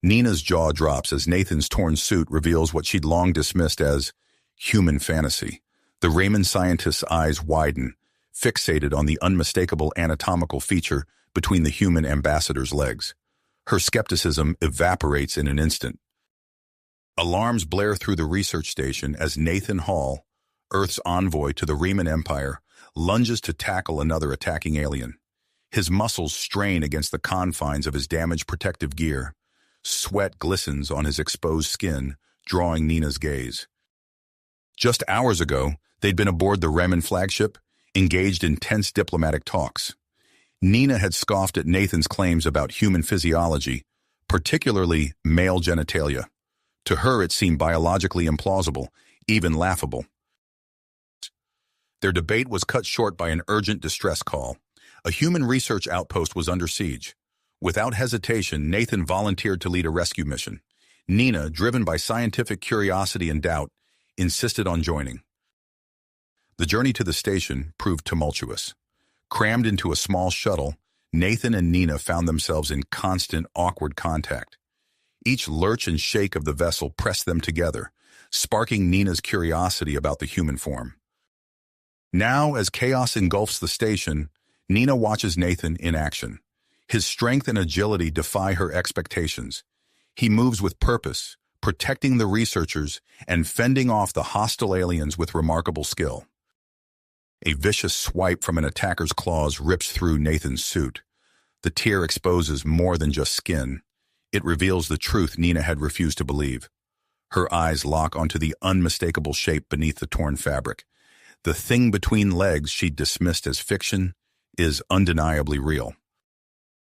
Nina's jaw drops as Nathan's torn suit reveals what she'd long dismissed as human fantasy. The Raymond scientist's eyes widen, fixated on the unmistakable anatomical feature between the human ambassador's legs. Her skepticism evaporates in an instant. Alarms blare through the research station as Nathan Hall, Earth's envoy to the Riemann Empire, lunges to tackle another attacking alien. His muscles strain against the confines of his damaged protective gear. Sweat glistens on his exposed skin, drawing Nina's gaze. Just hours ago, they'd been aboard the Riemann flagship, engaged in tense diplomatic talks. Nina had scoffed at Nathan's claims about human physiology, particularly male genitalia. To her, it seemed biologically implausible, even laughable. Their debate was cut short by an urgent distress call. A human research outpost was under siege. Without hesitation, Nathan volunteered to lead a rescue mission. Nina, driven by scientific curiosity and doubt, insisted on joining. The journey to the station proved tumultuous. Crammed into a small shuttle, Nathan and Nina found themselves in constant, awkward contact. Each lurch and shake of the vessel pressed them together, sparking Nina's curiosity about the human form. Now, as chaos engulfs the station, Nina watches Nathan in action. His strength and agility defy her expectations. He moves with purpose, protecting the researchers and fending off the hostile aliens with remarkable skill. A vicious swipe from an attacker's claws rips through Nathan's suit. The tear exposes more than just skin. It reveals the truth Nina had refused to believe. Her eyes lock onto the unmistakable shape beneath the torn fabric. The thing between legs she'd dismissed as fiction is undeniably real.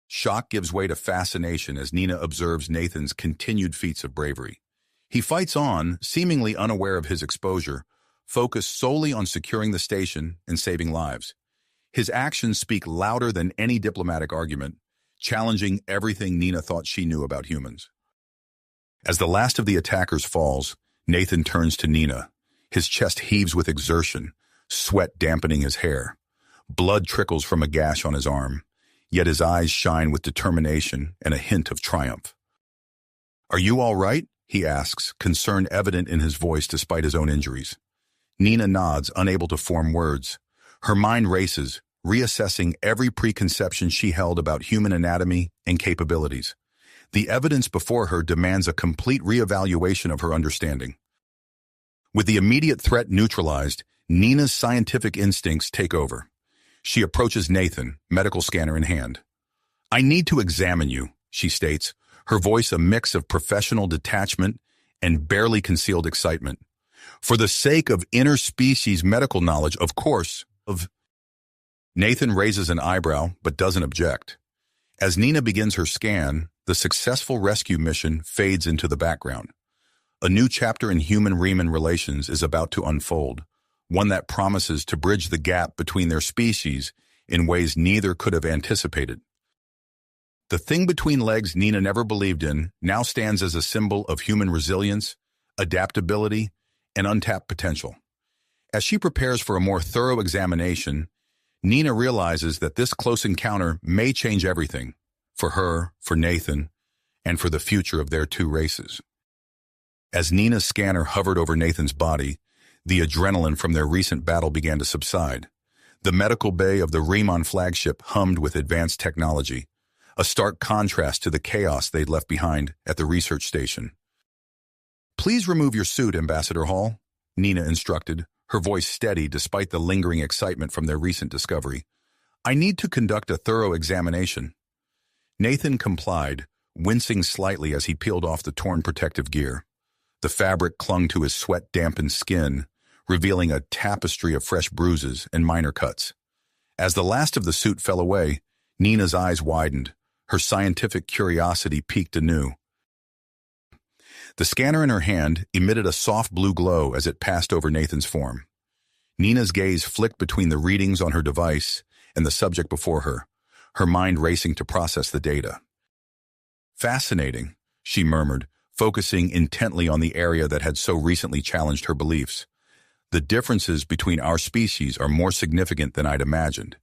Shock gives way to fascination as Nina observes Nathan's continued feats of bravery. He fights on, seemingly unaware of his exposure, focused solely on securing the station and saving lives. His actions speak louder than any diplomatic argument, challenging everything Nina thought she knew about humans. As the last of the attackers falls, Nathan turns to Nina. His chest heaves with exertion, sweat dampening his hair. Blood trickles from a gash on his arm, yet his eyes shine with determination and a hint of triumph. "Are you all right?" he asks, concern evident in his voice despite his own injuries. Nina nods, unable to form words. Her mind races, reassessing every preconception she held about human anatomy and capabilities. The evidence before her demands a complete reevaluation of her understanding. With the immediate threat neutralized, Nina's scientific instincts take over. She approaches Nathan, medical scanner in hand. "I need to examine you," she states, her voice a mix of professional detachment and barely concealed excitement. "For the sake of interspecies medical knowledge, of course." Nathan raises an eyebrow but doesn't object. As Nina begins her scan, the successful rescue mission fades into the background. A new chapter in human-Riemann relations is about to unfold, one that promises to bridge the gap between their species in ways neither could have anticipated. The thing between legs Nina never believed in now stands as a symbol of human resilience, adaptability, and untapped potential. As she prepares for a more thorough examination, Nina realizes that this close encounter may change everything, for her, for Nathan, and for the future of their two races. As Nina's scanner hovered over Nathan's body, the adrenaline from their recent battle began to subside. The medical bay of the Riemann flagship hummed with advanced technology, a stark contrast to the chaos they'd left behind at the research station. "Please remove your suit, Ambassador Hall," Nina instructed, her voice steady despite the lingering excitement from their recent discovery. "I need to conduct a thorough examination." Nathan complied, wincing slightly as he peeled off the torn protective gear. The fabric clung to his sweat-dampened skin, revealing a tapestry of fresh bruises and minor cuts. As the last of the suit fell away, Nina's eyes widened, her scientific curiosity piqued anew. The scanner in her hand emitted a soft blue glow as it passed over Nathan's form. Nina's gaze flicked between the readings on her device and the subject before her, her mind racing to process the data. "Fascinating," she murmured, focusing intently on the area that had so recently challenged her beliefs. "The differences between our species are more significant than I'd imagined."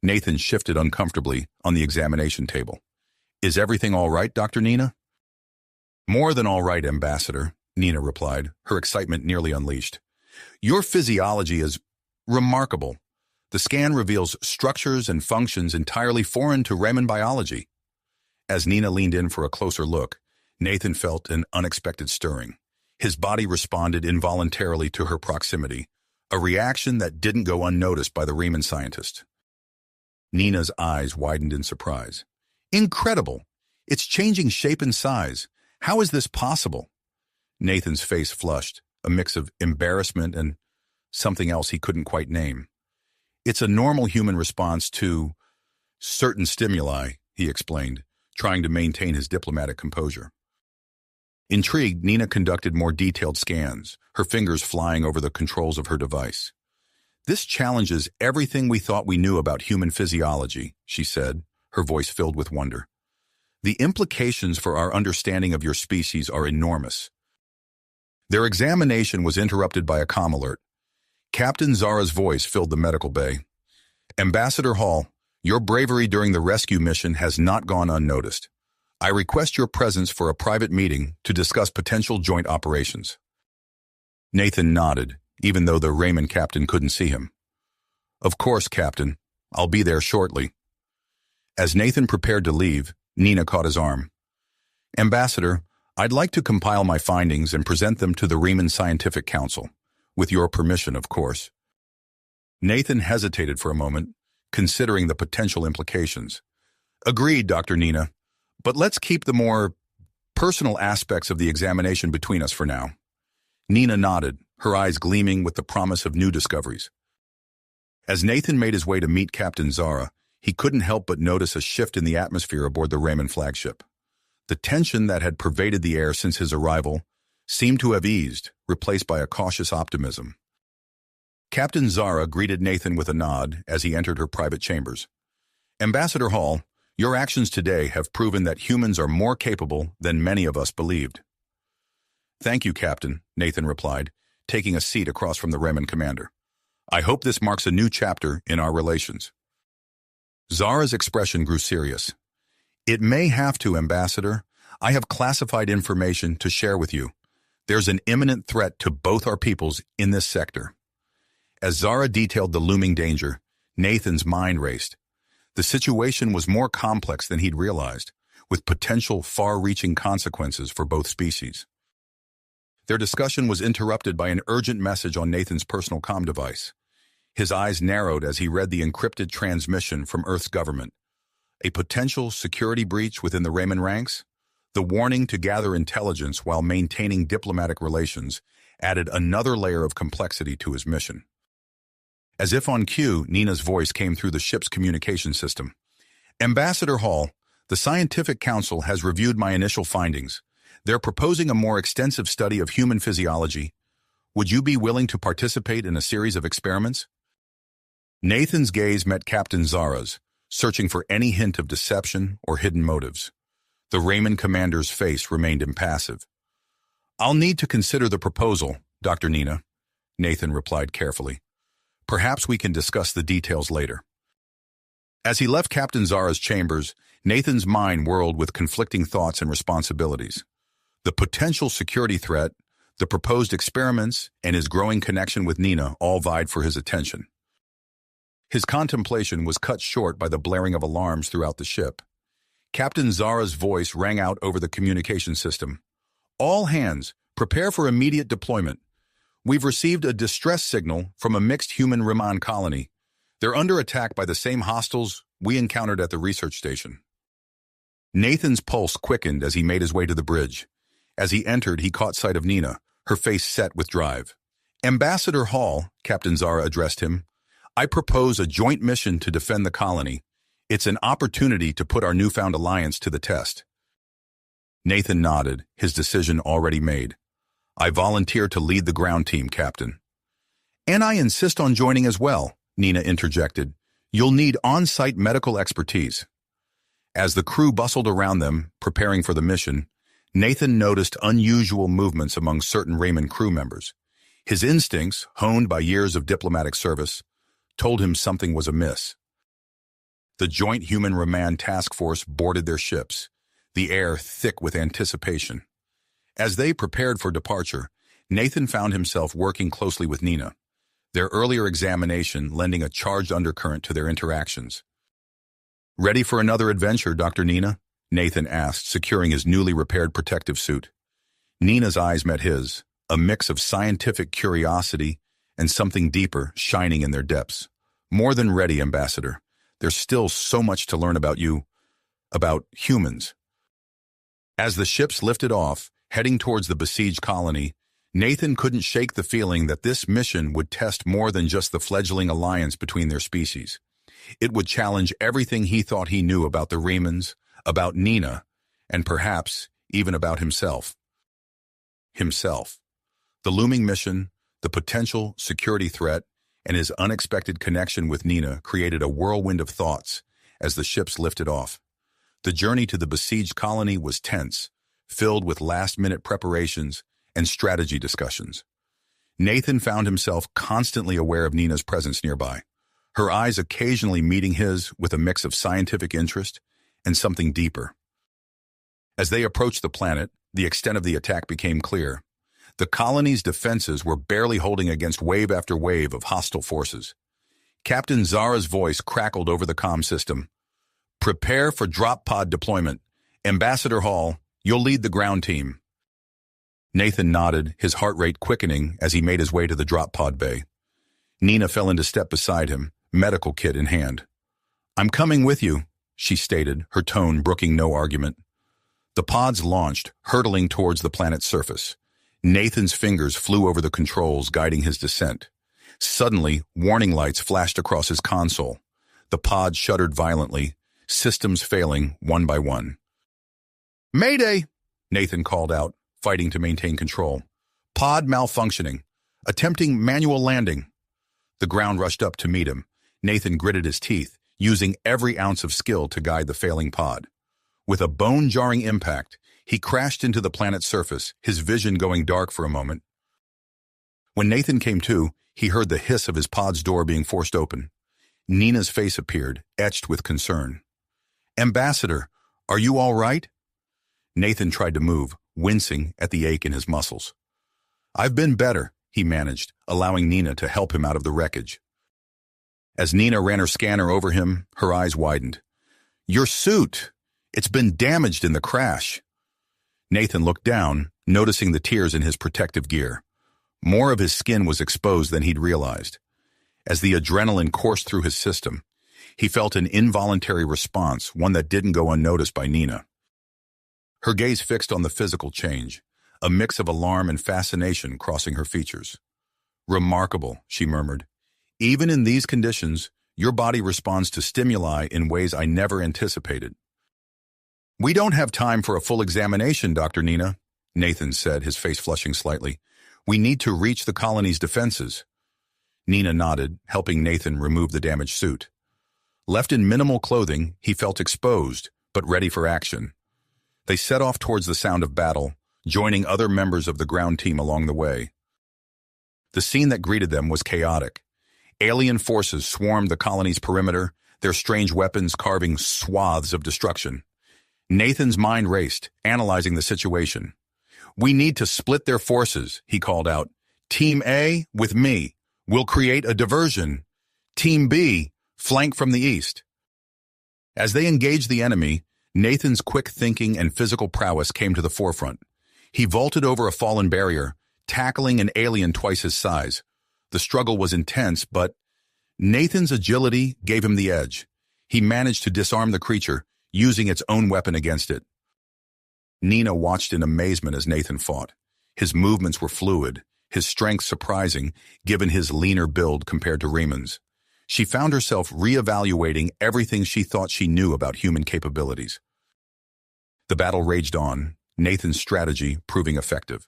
Nathan shifted uncomfortably on the examination table. "Is everything all right, Dr. Nina?" More than all right, Ambassador, Nina replied, her excitement nearly unleashed. Your physiology is remarkable. The scan reveals structures and functions entirely foreign to Raymond biology. As Nina leaned in for a closer look, Nathan felt an unexpected stirring. His body responded involuntarily to her proximity, a reaction that didn't go unnoticed by the Raymond scientist. Nina's eyes widened in surprise. Incredible! It's changing shape and size. How is this possible? Nathan's face flushed, a mix of embarrassment and something else he couldn't quite name. It's a normal human response to certain stimuli, he explained, trying to maintain his diplomatic composure. Intrigued, Nina conducted more detailed scans, her fingers flying over the controls of her device. This challenges everything we thought we knew about human physiology, she said, her voice filled with wonder. The implications for our understanding of your species are enormous. Their examination was interrupted by a comm alert. Captain Zara's voice filled the medical bay. Ambassador Hall, your bravery during the rescue mission has not gone unnoticed. I request your presence for a private meeting to discuss potential joint operations. Nathan nodded, even though the Raymond captain couldn't see him. Of course, Captain. I'll be there shortly. As Nathan prepared to leave, Nina caught his arm. Ambassador, I'd like to compile my findings and present them to the Raymond Scientific Council, with your permission, of course. Nathan hesitated for a moment, considering the potential implications. Agreed, Dr. Nina, but let's keep the more personal aspects of the examination between us for now. Nina nodded, her eyes gleaming with the promise of new discoveries. As Nathan made his way to meet Captain Zara, he couldn't help but notice a shift in the atmosphere aboard the Raymond flagship. The tension that had pervaded the air since his arrival seemed to have eased, replaced by a cautious optimism. Captain Zara greeted Nathan with a nod as he entered her private chambers. Ambassador Hall, your actions today have proven that humans are more capable than many of us believed. Thank you, Captain, Nathan replied, taking a seat across from the Raymond commander. I hope this marks a new chapter in our relations. Zara's expression grew serious. It may have to, Ambassador. I have classified information to share with you. There's an imminent threat to both our peoples in this sector. As Zara detailed the looming danger, Nathan's mind raced. The situation was more complex than he'd realized, with potential far-reaching consequences for both species. Their discussion was interrupted by an urgent message on Nathan's personal comm device. His eyes narrowed as he read the encrypted transmission from Earth's government. A potential security breach within the Raymond ranks? The warning to gather intelligence while maintaining diplomatic relations added another layer of complexity to his mission. As if on cue, Nina's voice came through the ship's communication system. Ambassador Hall, the Scientific Council has reviewed my initial findings. They're proposing a more extensive study of human physiology. Would you be willing to participate in a series of experiments? Nathan's gaze met Captain Zara's, searching for any hint of deception or hidden motives. The Raymond commander's face remained impassive. I'll need to consider the proposal, Dr. Nina, Nathan replied carefully. Perhaps we can discuss the details later. As he left Captain Zara's chambers, Nathan's mind whirled with conflicting thoughts and responsibilities. The potential security threat, the proposed experiments, and his growing connection with Nina all vied for his attention. His contemplation was cut short by the blaring of alarms throughout the ship. Captain Zara's voice rang out over the communication system. All hands, prepare for immediate deployment. We've received a distress signal from a mixed human Raymond colony. They're under attack by the same hostiles we encountered at the research station. Nathan's pulse quickened as he made his way to the bridge. As he entered, he caught sight of Nina, her face set with drive. Ambassador Hall, Captain Zara addressed him, I propose a joint mission to defend the colony. It's an opportunity to put our newfound alliance to the test. Nathan nodded, his decision already made. I volunteer to lead the ground team, Captain. And I insist on joining as well, Nina interjected. You'll need on-site medical expertise. As the crew bustled around them, preparing for the mission, Nathan noticed unusual movements among certain Raymond crew members. His instincts, honed by years of diplomatic service, told him something was amiss. The Joint Human Remand Task Force boarded their ships, the air thick with anticipation. As they prepared for departure, Nathan found himself working closely with Nina, their earlier examination lending a charged undercurrent to their interactions. "Ready for another adventure, Dr. Nina?" Nathan asked, securing his newly repaired protective suit. Nina's eyes met his, a mix of scientific curiosity and something deeper shining in their depths. "More than ready, Ambassador. There's still so much to learn about you, about humans." As the ships lifted off, heading towards the besieged colony, Nathan couldn't shake the feeling that this mission would test more than just the fledgling alliance between their species. It would challenge everything he thought he knew about the Remans, about Nina, and perhaps even about himself. The looming mission, the potential security threat, and his unexpected connection with Nina created a whirlwind of thoughts as the ships lifted off. The journey to the besieged colony was tense, filled with last-minute preparations and strategy discussions. Nathan found himself constantly aware of Nina's presence nearby, her eyes occasionally meeting his with a mix of scientific interest and something deeper. As they approached the planet, the extent of the attack became clear. The colony's defenses were barely holding against wave after wave of hostile forces. Captain Zara's voice crackled over the comm system. "Prepare for drop pod deployment. Ambassador Hall, you'll lead the ground team." Nathan nodded, his heart rate quickening as he made his way to the drop pod bay. Nina fell into step beside him, medical kit in hand. "I'm coming with you," she stated, her tone brooking no argument. The pods launched, hurtling towards the planet's surface. Nathan's fingers flew over the controls, guiding his descent. Suddenly, warning lights flashed across his console. The pod shuddered violently, systems failing one by one. "Mayday!" Nathan called out, fighting to maintain control. "Pod malfunctioning. Attempting manual landing." The ground rushed up to meet him. Nathan gritted his teeth, using every ounce of skill to guide the failing pod. With a bone-jarring impact, he crashed into the planet's surface, his vision going dark for a moment. When Nathan came to, he heard the hiss of his pod's door being forced open. Nina's face appeared, etched with concern. "Ambassador, are you all right?" Nathan tried to move, wincing at the ache in his muscles. "I've been better," he managed, allowing Nina to help him out of the wreckage. As Nina ran her scanner over him, her eyes widened. "Your suit! It's been damaged in the crash." Nathan looked down, noticing the tears in his protective gear. More of his skin was exposed than he'd realized. As the adrenaline coursed through his system, he felt an involuntary response, one that didn't go unnoticed by Nina. Her gaze fixed on the physical change, a mix of alarm and fascination crossing her features. "Remarkable," she murmured. "Even in these conditions, your body responds to stimuli in ways I never anticipated." "We don't have time for a full examination, Dr. Nina," Nathan said, his face flushing slightly. "We need to reach the colony's defenses." Nina nodded, helping Nathan remove the damaged suit. Left in minimal clothing, he felt exposed, but ready for action. They set off towards the sound of battle, joining other members of the ground team along the way. The scene that greeted them was chaotic. Alien forces swarmed the colony's perimeter, their strange weapons carving swaths of destruction. Nathan's mind raced, analyzing the situation. "We need to split their forces," he called out. "Team A, with me. We'll create a diversion. Team B, flank from the east." As they engaged the enemy, Nathan's quick thinking and physical prowess came to the forefront. He vaulted over a fallen barrier, tackling an alien twice his size. The struggle was intense, but Nathan's agility gave him the edge. He managed to disarm the creature, using its own weapon against it. Nina watched in amazement as Nathan fought. His movements were fluid, his strength surprising, given his leaner build compared to Raymond's. She found herself reevaluating everything she thought she knew about human capabilities. The battle raged on, Nathan's strategy proving effective.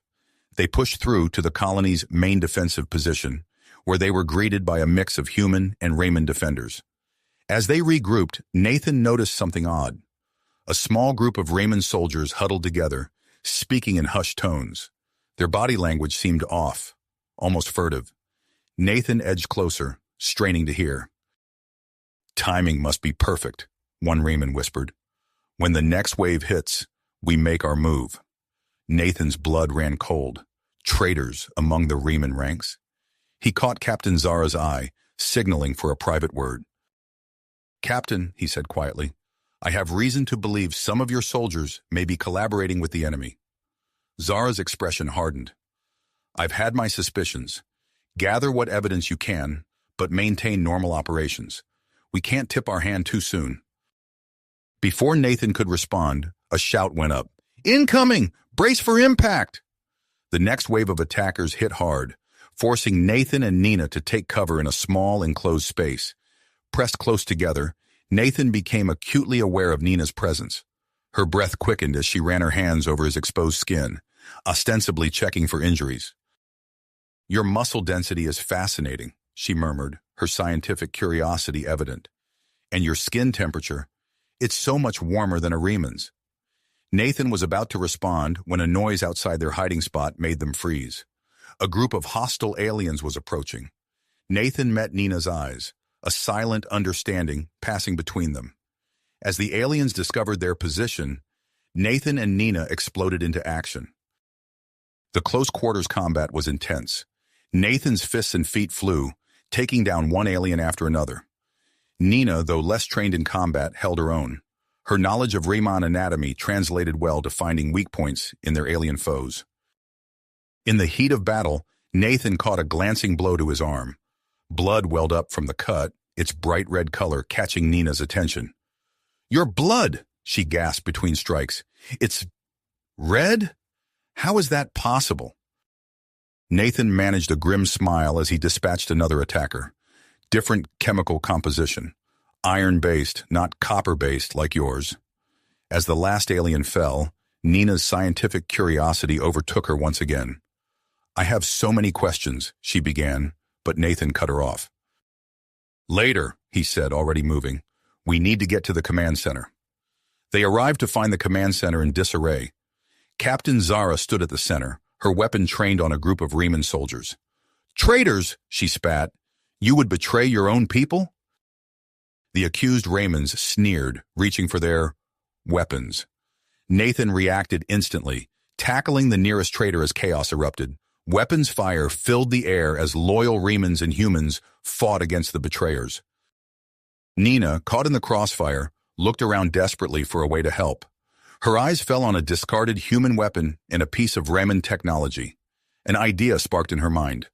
They pushed through to the colony's main defensive position, where they were greeted by a mix of human and Raymond defenders. As they regrouped, Nathan noticed something odd. A small group of Raymond soldiers huddled together, speaking in hushed tones. Their body language seemed off, almost furtive. Nathan edged closer, straining to hear. "Timing must be perfect," one Raymond whispered. "When the next wave hits, we make our move." Nathan's blood ran cold. Traitors among the Riemann ranks. He caught Captain Zara's eye, signaling for a private word. "Captain," he said quietly, "I have reason to believe some of your soldiers may be collaborating with the enemy." Zara's expression hardened. "I've had my suspicions. Gather what evidence you can, but maintain normal operations. We can't tip our hand too soon." Before Nathan could respond, a shout went up. "Incoming! Brace for impact!" The next wave of attackers hit hard, forcing Nathan and Nina to take cover in a small, enclosed space. Pressed close together, Nathan became acutely aware of Nina's presence. Her breath quickened as she ran her hands over his exposed skin, ostensibly checking for injuries. "Your muscle density is fascinating," she murmured, her scientific curiosity evident. "And your skin temperature, it's so much warmer than a Riemann's." Nathan was about to respond when a noise outside their hiding spot made them freeze. A group of hostile aliens was approaching. Nathan met Nina's eyes, a silent understanding passing between them. As the aliens discovered their position, Nathan and Nina exploded into action. The close-quarters combat was intense. Nathan's fists and feet flew, taking down one alien after another. Nina, though less trained in combat, held her own. Her knowledge of Riemann anatomy translated well to finding weak points in their alien foes. In the heat of battle, Nathan caught a glancing blow to his arm. Blood welled up from the cut, its bright red color catching Nina's attention. "Your blood!" she gasped between strikes. "It's red? How is that possible?" Nathan managed a grim smile as he dispatched another attacker. Different chemical composition. Iron-based, not copper-based like yours. As the last alien fell, Nina's scientific curiosity overtook her once again. "I have so many questions," she began, but Nathan cut her off. "Later," he said, already moving. "We need to get to the command center." They arrived to find the command center in disarray. Captain Zara stood at the center, her weapon trained on a group of Riemann soldiers. "Traitors!" she spat. "You would betray your own people?" The accused Riemanns sneered, reaching for their weapons. Nathan reacted instantly, tackling the nearest traitor as chaos erupted. Weapons fire filled the air as loyal Riemanns and humans fought against the betrayers. Nina, caught in the crossfire, looked around desperately for a way to help. Her eyes fell on a discarded human weapon and a piece of Riemann technology. An idea sparked in her mind.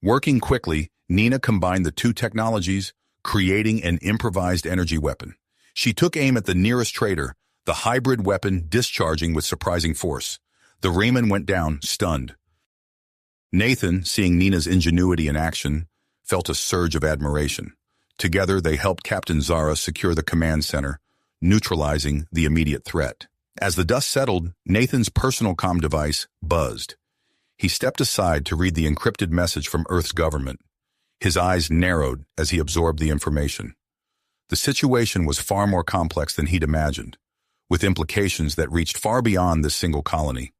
Working quickly, Nina combined the two technologies, creating an improvised energy weapon. She took aim at the nearest traitor, the hybrid weapon discharging with surprising force. The Riemann went down, stunned. Nathan, seeing Nina's ingenuity in action, felt a surge of admiration. Together, they helped Captain Zara secure the command center, neutralizing the immediate threat. As the dust settled, Nathan's personal comm device buzzed. He stepped aside to read the encrypted message from Earth's government. His eyes narrowed as he absorbed the information. The situation was far more complex than he'd imagined, with implications that reached far beyond this single colony.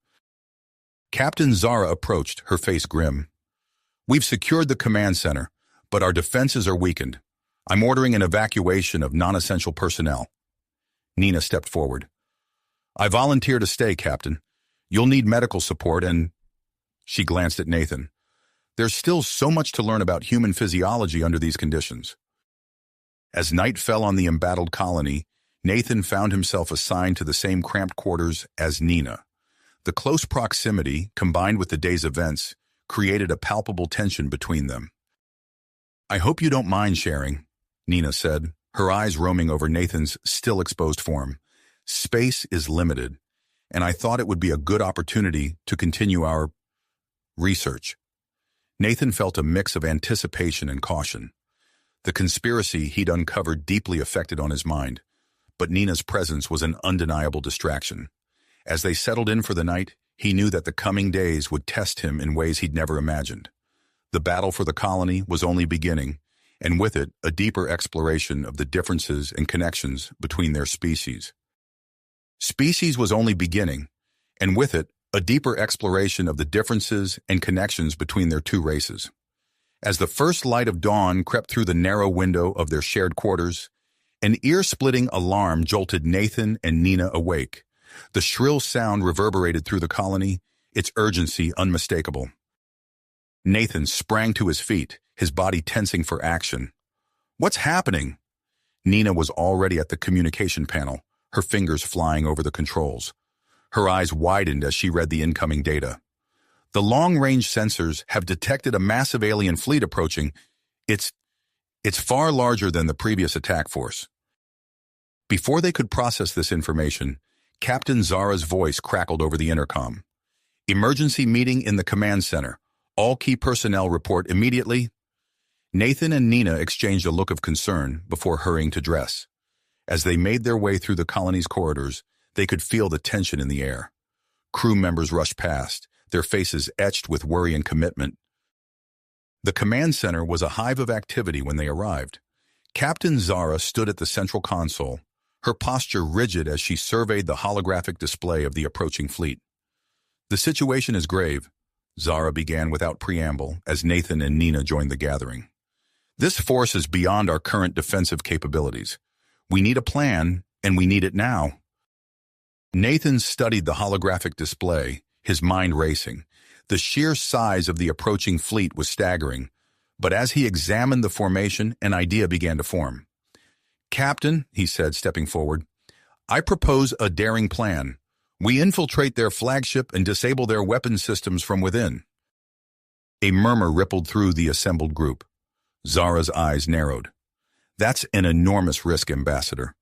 Captain Zara approached, her face grim. "We've secured the command center, but our defenses are weakened. I'm ordering an evacuation of non-essential personnel." Nina stepped forward. "I volunteer to stay, Captain. You'll need medical support and—" She glanced at Nathan. "There's still so much to learn about human physiology under these conditions." As night fell on the embattled colony, Nathan found himself assigned to the same cramped quarters as Nina. The close proximity, combined with the day's events, created a palpable tension between them. "I hope you don't mind sharing," Nina said, her eyes roaming over Nathan's still exposed form. "Space is limited, and I thought it would be a good opportunity to continue our research." Nathan felt a mix of anticipation and caution. The conspiracy he'd uncovered deeply affected on his mind, but Nina's presence was an undeniable distraction. As they settled in for the night, he knew that the coming days would test him in ways he'd never imagined. The battle for the colony was only beginning, and with it, a deeper exploration of the differences and connections between their species. Species was only beginning, and with it, a deeper exploration of the differences and connections between their two races. As the first light of dawn crept through the narrow window of their shared quarters, an ear-splitting alarm jolted Nathan and Nina awake. The shrill sound reverberated through the colony, its urgency unmistakable. Nathan sprang to his feet, his body tensing for action. "What's happening?" Nina was already at the communication panel, her fingers flying over the controls. Her eyes widened as she read the incoming data. "The long-range sensors have detected a massive alien fleet approaching. It's far larger than the previous attack force." Before they could process this information, Captain Zara's voice crackled over the intercom. "Emergency meeting in the command center. All key personnel report immediately." Nathan and Nina exchanged a look of concern before hurrying to dress. As they made their way through the colony's corridors, they could feel the tension in the air. Crew members rushed past, their faces etched with worry and commitment. The command center was a hive of activity when they arrived. Captain Zara stood at the central console, her posture rigid as she surveyed the holographic display of the approaching fleet. "The situation is grave," Zara began without preamble as Nathan and Nina joined the gathering. "This force is beyond our current defensive capabilities. We need a plan, and we need it now." Nathan studied the holographic display, his mind racing. The sheer size of the approaching fleet was staggering, but as he examined the formation, an idea began to form. "Captain," he said, stepping forward, "I propose a daring plan. We infiltrate their flagship and disable their weapon systems from within." A murmur rippled through the assembled group. Zara's eyes narrowed. "That's an enormous risk, Ambassador.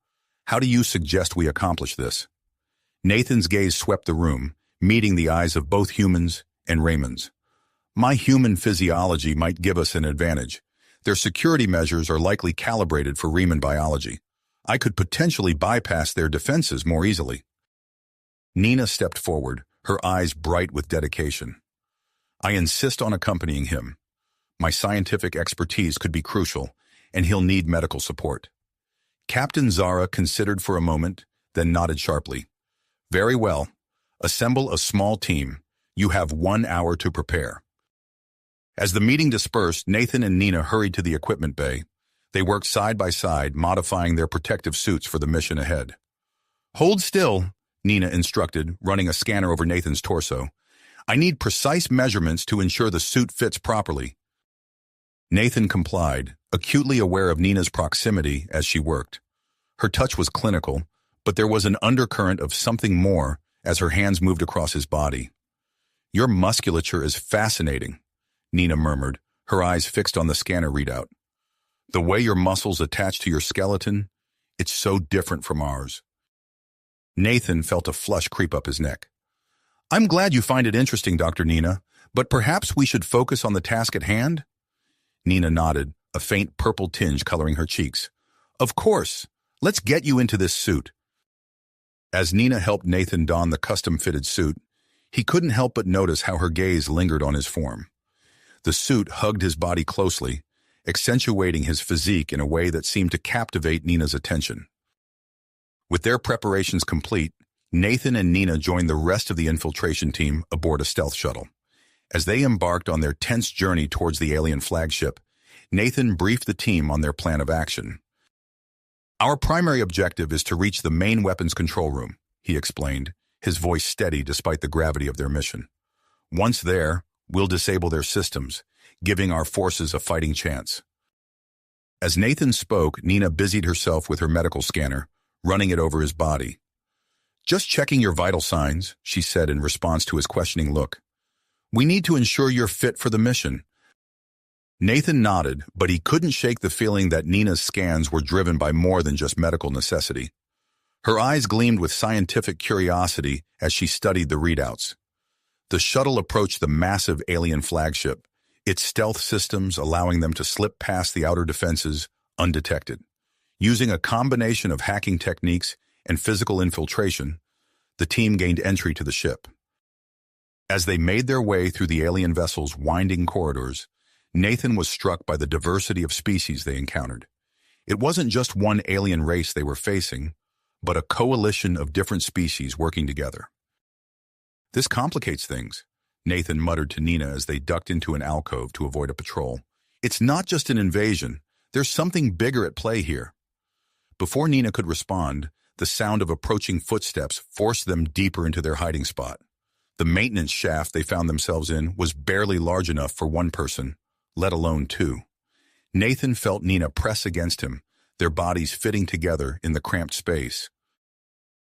How do you suggest we accomplish this?" Nathan's gaze swept the room, meeting the eyes of both humans and Raymond's. "My human physiology might give us an advantage. Their security measures are likely calibrated for Riemann biology. I could potentially bypass their defenses more easily." Nina stepped forward, her eyes bright with dedication. "I insist on accompanying him. My scientific expertise could be crucial, and he'll need medical support." Captain Zara considered for a moment, then nodded sharply. "Very well. Assemble a small team. You have 1 hour to prepare." As the meeting dispersed, Nathan and Nina hurried to the equipment bay. They worked side by side, modifying their protective suits for the mission ahead. "Hold still," Nina instructed, running a scanner over Nathan's torso. "I need precise measurements to ensure the suit fits properly." Nathan complied, acutely aware of Nina's proximity as she worked. Her touch was clinical, but there was an undercurrent of something more as her hands moved across his body. "Your musculature is fascinating," Nina murmured, her eyes fixed on the scanner readout. "The way your muscles attach to your skeleton, it's so different from ours." Nathan felt a flush creep up his neck. "I'm glad you find it interesting, Dr. Nina, but perhaps we should focus on the task at hand?" Nina nodded, a faint purple tinge coloring her cheeks. "Of course. Let's get you into this suit." As Nina helped Nathan don the custom-fitted suit, he couldn't help but notice how her gaze lingered on his form. The suit hugged his body closely, accentuating his physique in a way that seemed to captivate Nina's attention. With their preparations complete, Nathan and Nina joined the rest of the infiltration team aboard a stealth shuttle. As they embarked on their tense journey towards the alien flagship, Nathan briefed the team on their plan of action. "Our primary objective is to reach the main weapons control room," he explained, his voice steady despite the gravity of their mission. "Once there, we'll disable their systems, giving our forces a fighting chance." As Nathan spoke, Nina busied herself with her medical scanner, running it over his body. "Just checking your vital signs," she said in response to his questioning look. "We need to ensure you're fit for the mission." Nathan nodded, but he couldn't shake the feeling that Nina's scans were driven by more than just medical necessity. Her eyes gleamed with scientific curiosity as she studied the readouts. The shuttle approached the massive alien flagship, its stealth systems allowing them to slip past the outer defenses undetected. Using a combination of hacking techniques and physical infiltration, the team gained entry to the ship. As they made their way through the alien vessel's winding corridors, Nathan was struck by the diversity of species they encountered. It wasn't just one alien race they were facing, but a coalition of different species working together. "This complicates things," Nathan muttered to Nina as they ducked into an alcove to avoid a patrol. "It's not just an invasion. There's something bigger at play here." Before Nina could respond, The sound of approaching footsteps forced them deeper into their hiding spot. The maintenance shaft they found themselves in was barely large enough for one person, let alone two. Nathan felt Nina press against him, their bodies fitting together in the cramped space.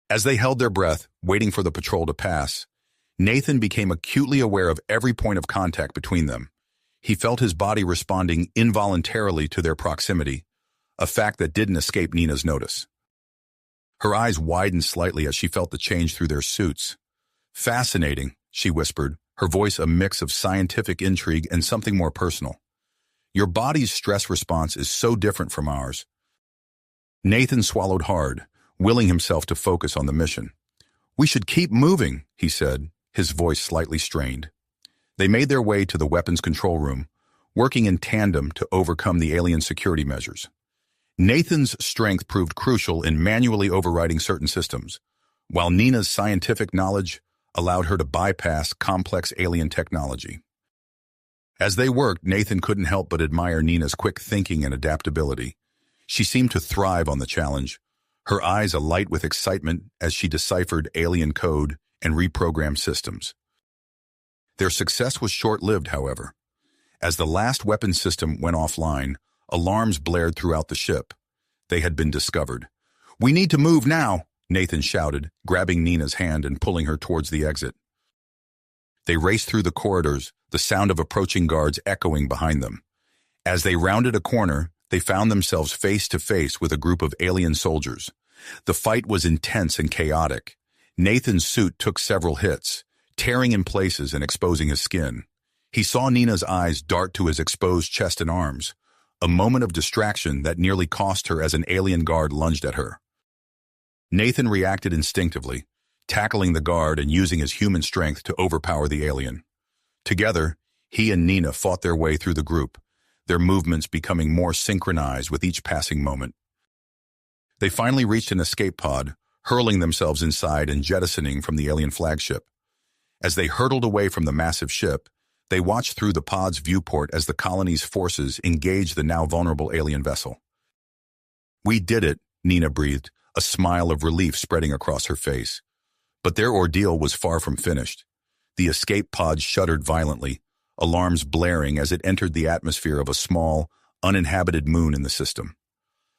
As they held their breath, waiting for the patrol to pass, Nathan became acutely aware of every point of contact between them. He felt his body responding involuntarily to their proximity, a fact that didn't escape Nina's notice. Her eyes widened slightly as she felt the change through their suits. "Fascinating," she whispered, her voice a mix of scientific intrigue and something more personal. "Your body's stress response is so different from ours." Nathan swallowed hard, willing himself to focus on the mission. "We should keep moving," he said, his voice slightly strained. They made their way to the weapons control room, working in tandem to overcome the alien security measures. Nathan's strength proved crucial in manually overriding certain systems, while Nina's scientific knowledge allowed her to bypass complex alien technology. As they worked, Nathan couldn't help but admire Nina's quick thinking and adaptability. She seemed to thrive on the challenge, her eyes alight with excitement as she deciphered alien code and reprogrammed systems. Their success was short-lived, however. As the last weapon system went offline, alarms blared throughout the ship. They had been discovered. "We need to move now," Nathan shouted, grabbing Nina's hand and pulling her towards the exit. They raced through the corridors, the sound of approaching guards echoing behind them. As they rounded a corner, they found themselves face to face with a group of alien soldiers. The fight was intense and chaotic. Nathan's suit took several hits, tearing in places and exposing his skin. He saw Nina's eyes dart to his exposed chest and arms, a moment of distraction that nearly cost her as an alien guard lunged at her. Nathan reacted instinctively, tackling the guard and using his human strength to overpower the alien. Together, he and Nina fought their way through the group, their movements becoming more synchronized with each passing moment. They finally reached an escape pod, hurling themselves inside and jettisoning from the alien flagship. As they hurtled away from the massive ship, they watched through the pod's viewport as the colony's forces engaged the now vulnerable alien vessel. "We did it," Nina breathed, a smile of relief spreading across her face. But their ordeal was far from finished. The escape pod shuddered violently, alarms blaring as it entered the atmosphere of a small, uninhabited moon in the system.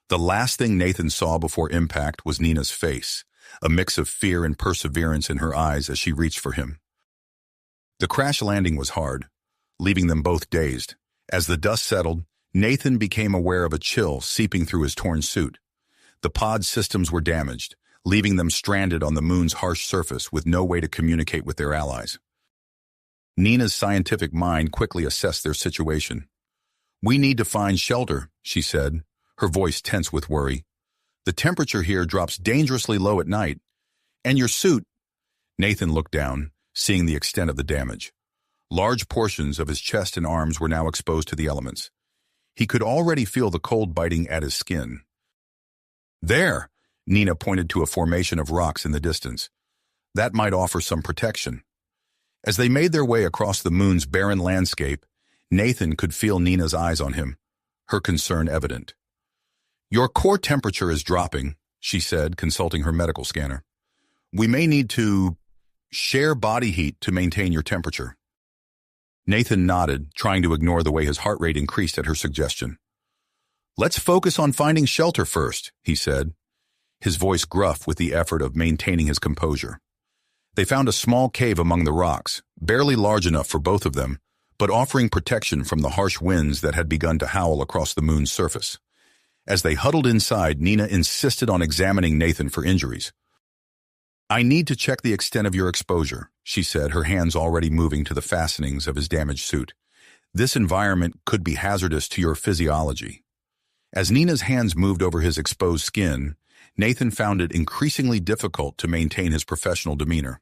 The last thing Nathan saw before impact was Nina's face, a mix of fear and perseverance in her eyes as she reached for him. The crash landing was hard, leaving them both dazed. As the dust settled, Nathan became aware of a chill seeping through his torn suit. The pod's systems were damaged, leaving them stranded on the moon's harsh surface with no way to communicate with their allies. Nina's scientific mind quickly assessed their situation. "We need to find shelter," she said, her voice tense with worry. "The temperature here drops dangerously low at night. And your suit—" Nathan looked down, seeing the extent of the damage. Large portions of his chest and arms were now exposed to the elements. He could already feel the cold biting at his skin. "There!" Nina pointed to a formation of rocks in the distance. "That might offer some protection." As they made their way across the moon's barren landscape, Nathan could feel Nina's eyes on him, her concern evident. "Your core temperature is dropping," she said, consulting her medical scanner. "We may need to share body heat to maintain your temperature." Nathan nodded, trying to ignore the way his heart rate increased at her suggestion. "Let's focus on finding shelter first," he said, his voice gruff with the effort of maintaining his composure. They found a small cave among the rocks, barely large enough for both of them, but offering protection from the harsh winds that had begun to howl across the moon's surface. As they huddled inside, Nina insisted on examining Nathan for injuries. "I need to check the extent of your exposure," she said, her hands already moving to the fastenings of his damaged suit. "This environment could be hazardous to your physiology." As Nina's hands moved over his exposed skin, Nathan found it increasingly difficult to maintain his professional demeanor.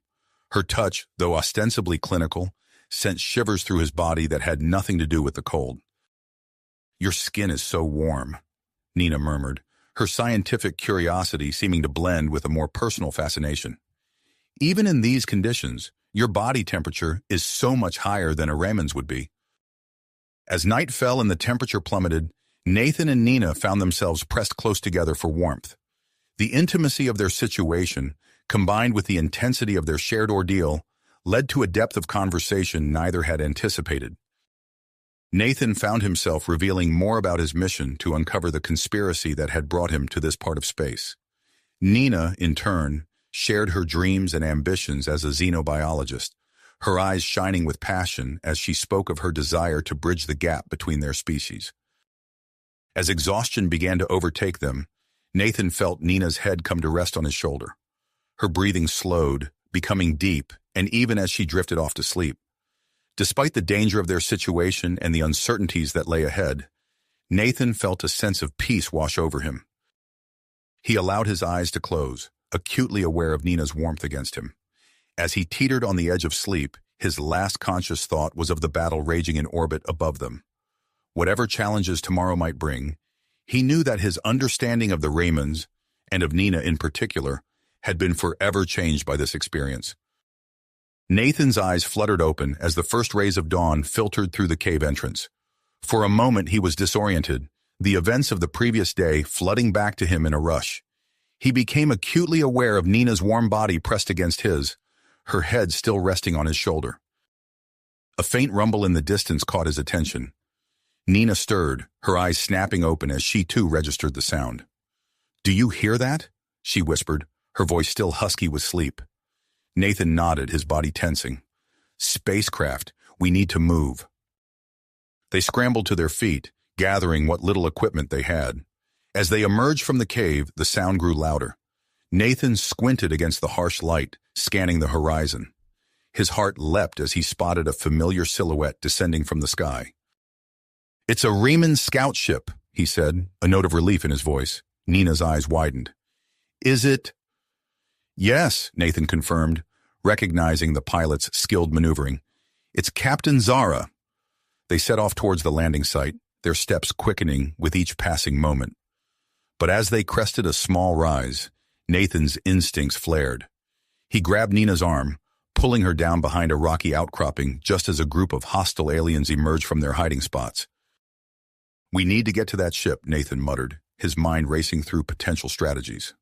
Her touch, though ostensibly clinical, sent shivers through his body that had nothing to do with the cold. "Your skin is so warm," Nina murmured, her scientific curiosity seeming to blend with a more personal fascination. "Even in these conditions, your body temperature is so much higher than a Raymond's would be." As night fell and the temperature plummeted, Nathan and Nina found themselves pressed close together for warmth. The intimacy of their situation, combined with the intensity of their shared ordeal, led to a depth of conversation neither had anticipated. Nathan found himself revealing more about his mission to uncover the conspiracy that had brought him to this part of space. Nina, in turn, shared her dreams and ambitions as a xenobiologist, her eyes shining with passion as she spoke of her desire to bridge the gap between their species. As exhaustion began to overtake them, Nathan felt Nina's head come to rest on his shoulder. Her breathing slowed, becoming deep, and even as she drifted off to sleep. Despite the danger of their situation and the uncertainties that lay ahead, Nathan felt a sense of peace wash over him. He allowed his eyes to close, acutely aware of Nina's warmth against him. As he teetered on the edge of sleep, his last conscious thought was of the battle raging in orbit above them. Whatever challenges tomorrow might bring, he knew that his understanding of the Raymonds, and of Nina in particular, had been forever changed by this experience. Nathan's eyes fluttered open as the first rays of dawn filtered through the cave entrance. For a moment he was disoriented, the events of the previous day flooding back to him in a rush. He became acutely aware of Nina's warm body pressed against his, her head still resting on his shoulder. A faint rumble in the distance caught his attention. Nina stirred, her eyes snapping open as she too registered the sound. "Do you hear that?" she whispered, her voice still husky with sleep. Nathan nodded, his body tensing. "Spacecraft, we need to move." They scrambled to their feet, gathering what little equipment they had. As they emerged from the cave, the sound grew louder. Nathan squinted against the harsh light, scanning the horizon. His heart leapt as he spotted a familiar silhouette descending from the sky. "It's a Riemann scout ship," he said, a note of relief in his voice. Nina's eyes widened. "Is it?" "Yes," Nathan confirmed, recognizing the pilot's skilled maneuvering. "It's Captain Zara." They set off towards the landing site, their steps quickening with each passing moment. But as they crested a small rise, Nathan's instincts flared. He grabbed Nina's arm, pulling her down behind a rocky outcropping just as a group of hostile aliens emerged from their hiding spots. "We need to get to that ship," Nathan muttered, his mind racing through potential strategies.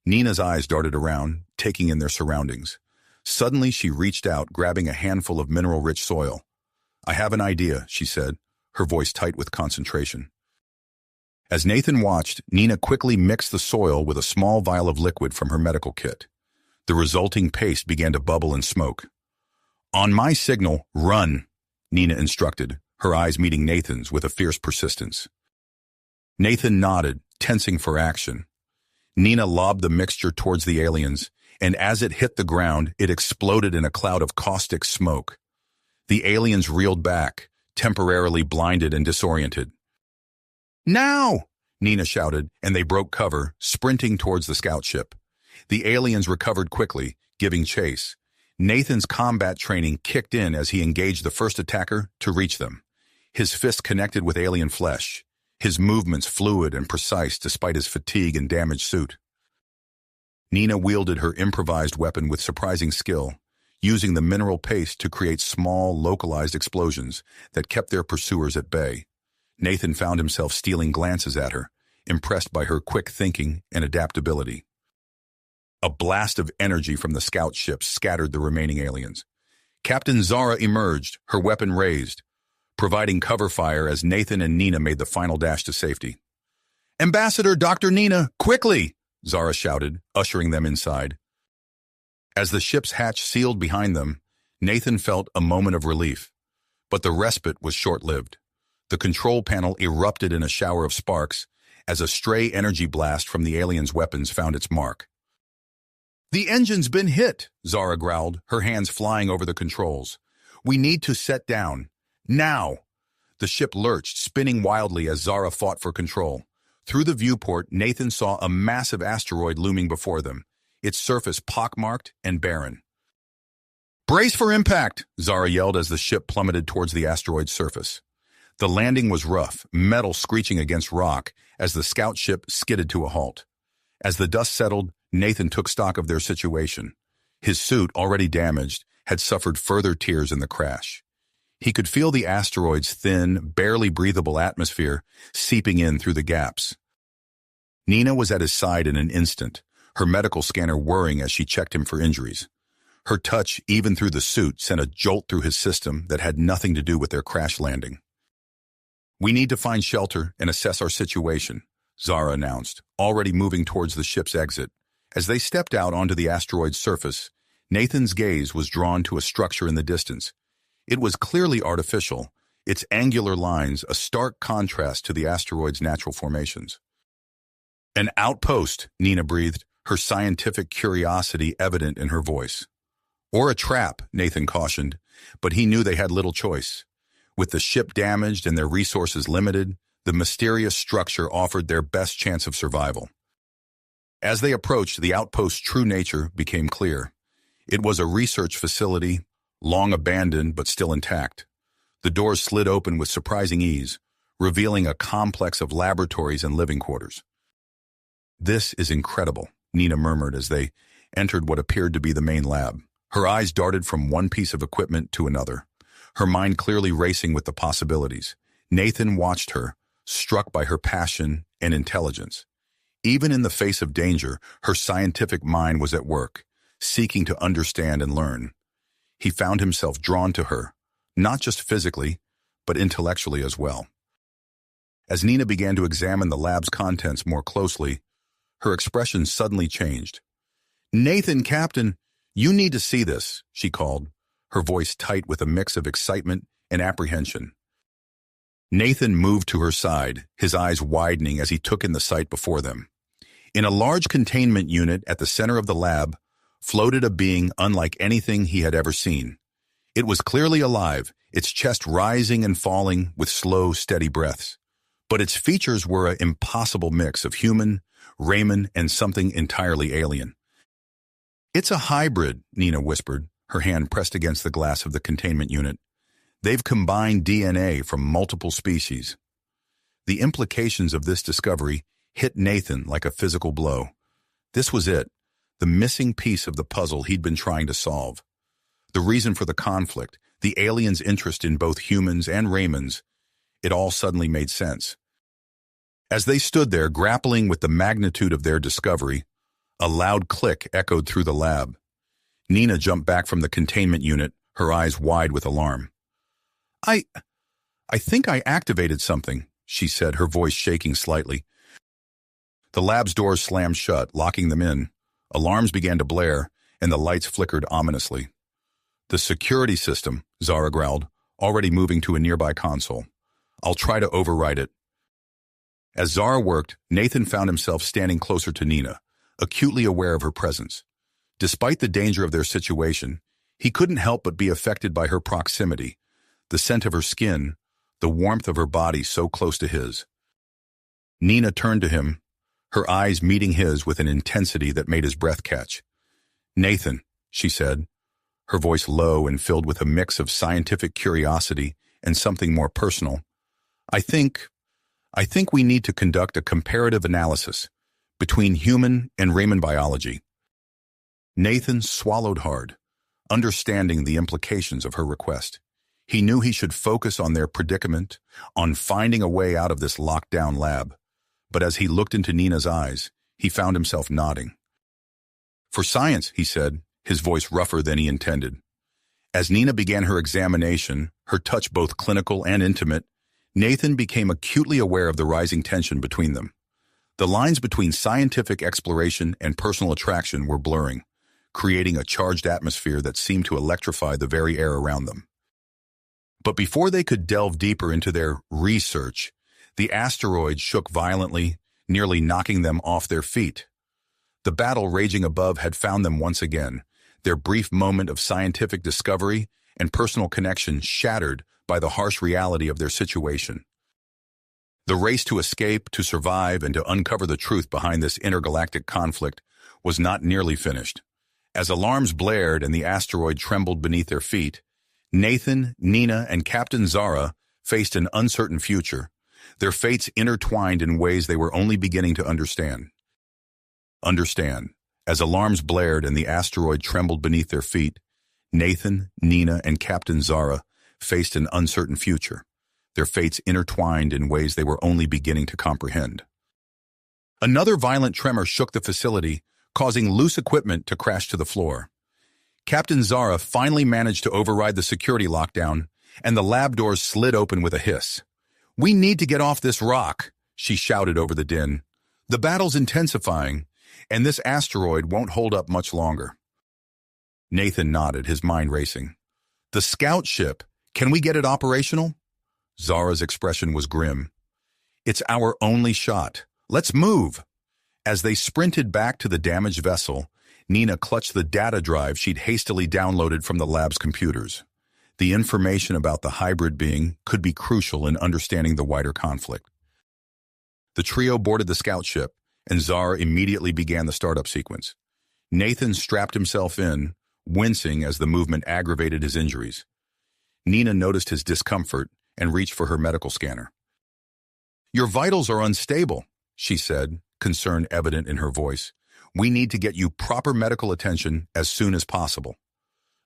Nina's eyes darted around, taking in their surroundings. Suddenly she reached out, grabbing a handful of mineral-rich soil. "I have an idea," she said, her voice tight with concentration. As Nathan watched, Nina quickly mixed the soil with a small vial of liquid from her medical kit. The resulting paste began to bubble and smoke. "On my signal, run," Nina instructed, her eyes meeting Nathan's with a fierce persistence. Nathan nodded, tensing for action. Nina lobbed the mixture towards the aliens, and as it hit the ground, it exploded in a cloud of caustic smoke. The aliens reeled back, temporarily blinded and disoriented. "Now!" Nina shouted, and they broke cover, sprinting towards the scout ship. The aliens recovered quickly, giving chase. Nathan's combat training kicked in as he engaged the first attacker to reach them. His fist connected with alien flesh, his movements fluid and precise despite his fatigue and damaged suit. Nina wielded her improvised weapon with surprising skill, using the mineral paste to create small, localized explosions that kept their pursuers at bay. Nathan found himself stealing glances at her, impressed by her quick thinking and adaptability. A blast of energy from the scout ship scattered the remaining aliens. Captain Zara emerged, her weapon raised, providing cover fire as Nathan and Nina made the final dash to safety. "Ambassador Dr. Nina, quickly!" Zara shouted, ushering them inside. As the ship's hatch sealed behind them, Nathan felt a moment of relief. But the respite was short-lived. The control panel erupted in a shower of sparks as a stray energy blast from the aliens' weapons found its mark. "The engine's been hit," Zara growled, her hands flying over the controls. "We need to set down. Now!" The ship lurched, spinning wildly as Zara fought for control. Through the viewport, Nathan saw a massive asteroid looming before them, its surface pockmarked and barren. "Brace for impact!" Zara yelled as the ship plummeted towards the asteroid's surface. The landing was rough, metal screeching against rock as the scout ship skidded to a halt. As the dust settled, Nathan took stock of their situation. His suit, already damaged, had suffered further tears in the crash. He could feel the asteroid's thin, barely breathable atmosphere seeping in through the gaps. Nina was at his side in an instant, her medical scanner whirring as she checked him for injuries. Her touch, even through the suit, sent a jolt through his system that had nothing to do with their crash landing. "We need to find shelter and assess our situation," Zara announced, already moving towards the ship's exit. As they stepped out onto the asteroid's surface, Nathan's gaze was drawn to a structure in the distance. It was clearly artificial, its angular lines a stark contrast to the asteroid's natural formations. "An outpost," Nina breathed, her scientific curiosity evident in her voice. "Or a trap," Nathan cautioned, but he knew they had little choice. With the ship damaged and their resources limited, the mysterious structure offered their best chance of survival. As they approached, the outpost's true nature became clear. It was a research facility, long abandoned but still intact. The doors slid open with surprising ease, revealing a complex of laboratories and living quarters. "This is incredible," Nina murmured as they entered what appeared to be the main lab. Her eyes darted from one piece of equipment to another, her mind clearly racing with the possibilities. Nathan watched her, struck by her passion and intelligence. Even in the face of danger, her scientific mind was at work, seeking to understand and learn. He found himself drawn to her, not just physically, but intellectually as well. As Nina began to examine the lab's contents more closely, her expression suddenly changed. "Nathan, Captain, you need to see this," she called, her voice tight with a mix of excitement and apprehension. Nathan moved to her side, his eyes widening as he took in the sight before them. In a large containment unit at the center of the lab floated a being unlike anything he had ever seen. It was clearly alive, its chest rising and falling with slow, steady breaths. But its features were an impossible mix of human, Raymond, and something entirely alien. "It's a hybrid," Nina whispered, her hand pressed against the glass of the containment unit. "They've combined DNA from multiple species." The implications of this discovery hit Nathan like a physical blow. This was it, the missing piece of the puzzle he'd been trying to solve. The reason for the conflict, the aliens' interest in both humans and Raymonds, it all suddenly made sense. As they stood there grappling with the magnitude of their discovery, a loud click echoed through the lab. Nina jumped back from the containment unit, her eyes wide with alarm. I think I activated something," she said, her voice shaking slightly. The lab's doors slammed shut, locking them in. Alarms began to blare, and the lights flickered ominously. "The security system," Zara growled, already moving to a nearby console. "I'll try to override it." As Zara worked, Nathan found himself standing closer to Nina, acutely aware of her presence. Despite the danger of their situation, he couldn't help but be affected by her proximity, the scent of her skin, the warmth of her body so close to his. Nina turned to him, her eyes meeting his with an intensity that made his breath catch. "Nathan," she said, her voice low and filled with a mix of scientific curiosity and something more personal. I think we need to conduct a comparative analysis between human and Raymond biology." Nathan swallowed hard, understanding the implications of her request. He knew he should focus on their predicament, on finding a way out of this locked-down lab. But as he looked into Nina's eyes, he found himself nodding. "For science," he said, his voice rougher than he intended. As Nina began her examination, her touch both clinical and intimate, Nathan became acutely aware of the rising tension between them. The lines between scientific exploration and personal attraction were blurring, creating a charged atmosphere that seemed to electrify the very air around them. But before they could delve deeper into their research, the asteroid shook violently, nearly knocking them off their feet. The battle raging above had found them once again, their brief moment of scientific discovery and personal connection shattered by the harsh reality of their situation. The race to escape, to survive, and to uncover the truth behind this intergalactic conflict was not nearly finished. As alarms blared and the asteroid trembled beneath their feet, Nathan, Nina, and Captain Zara faced an uncertain future, their fates intertwined in ways they were only beginning to understand. As alarms blared and the asteroid trembled beneath their feet, Nathan, Nina, and Captain Zara faced an uncertain future, their fates intertwined in ways they were only beginning to comprehend. Another violent tremor shook the facility, causing loose equipment to crash to the floor. Captain Zara finally managed to override the security lockdown, and the lab doors slid open with a hiss. "We need to get off this rock," she shouted over the din. "The battle's intensifying, and this asteroid won't hold up much longer." Nathan nodded, his mind racing. "The scout ship, can we get it operational?" Zara's expression was grim. "It's our only shot. Let's move." As they sprinted back to the damaged vessel, Nina clutched the data drive she'd hastily downloaded from the lab's computers. The information about the hybrid being could be crucial in understanding the wider conflict. The trio boarded the scout ship, and Zara immediately began the startup sequence. Nathan strapped himself in, wincing as the movement aggravated his injuries. Nina noticed his discomfort and reached for her medical scanner. "Your vitals are unstable," she said, concern evident in her voice. "We need to get you proper medical attention as soon as possible."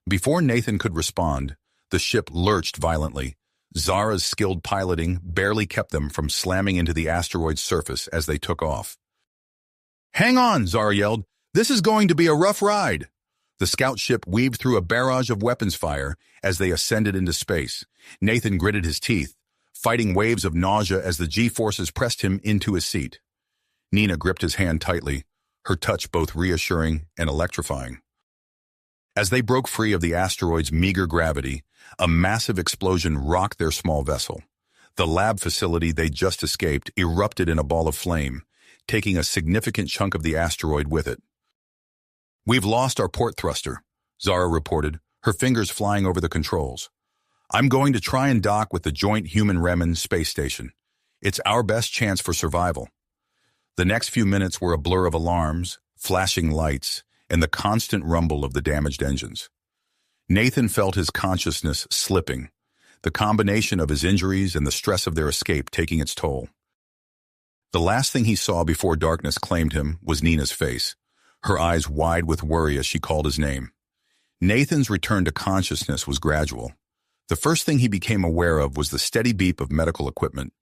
Before Nathan could respond, the ship lurched violently. Zara's skilled piloting barely kept them from slamming into the asteroid's surface as they took off. "Hang on," Zara yelled. "This is going to be a rough ride." The scout ship weaved through a barrage of weapons fire as they ascended into space. Nathan gritted his teeth, fighting waves of nausea as the G-forces pressed him into his seat. Nina gripped his hand tightly, her touch both reassuring and electrifying. As they broke free of the asteroid's meager gravity, a massive explosion rocked their small vessel. The lab facility they'd just escaped erupted in a ball of flame, taking a significant chunk of the asteroid with it. "We've lost our port thruster," Zara reported, her fingers flying over the controls. "I'm going to try and dock with the Joint Human-Reman space station. It's our best chance for survival." The next few minutes were a blur of alarms, flashing lights, and the constant rumble of the damaged engines. Nathan felt his consciousness slipping, the combination of his injuries and the stress of their escape taking its toll. The last thing he saw before darkness claimed him was Nina's face, her eyes wide with worry as she called his name. Nathan's return to consciousness was gradual. The first thing he became aware of was the steady beep of medical equipment.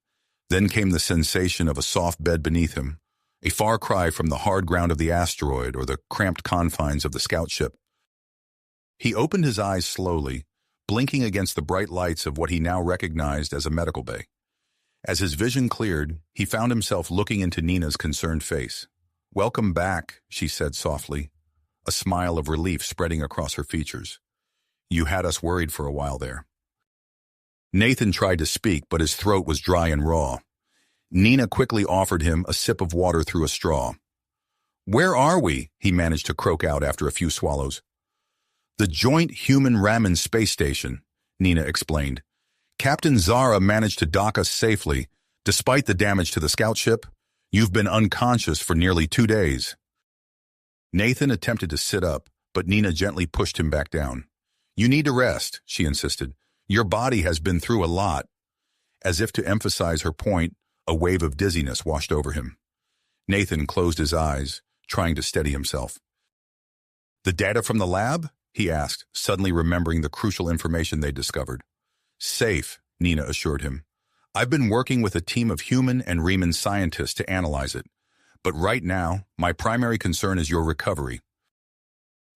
Then came the sensation of a soft bed beneath him, a far cry from the hard ground of the asteroid or the cramped confines of the scout ship. He opened his eyes slowly, blinking against the bright lights of what he now recognized as a medical bay. As his vision cleared, he found himself looking into Nina's concerned face. "Welcome back," she said softly, a smile of relief spreading across her features. "You had us worried for a while there." Nathan tried to speak, but his throat was dry and raw. Nina quickly offered him a sip of water through a straw. "Where are we?" he managed to croak out after a few swallows. "The Joint Human-Reman space station," Nina explained. "Captain Zara managed to dock us safely, despite the damage to the scout ship. You've been unconscious for nearly 2 days." Nathan attempted to sit up, but Nina gently pushed him back down. "You need to rest," she insisted. "Your body has been through a lot." As if to emphasize her point, a wave of dizziness washed over him. Nathan closed his eyes, trying to steady himself. "The data from the lab?" he asked, suddenly remembering the crucial information they'd discovered. "Safe," Nina assured him. "I've been working with a team of human and Reman scientists to analyze it. But right now, my primary concern is your recovery."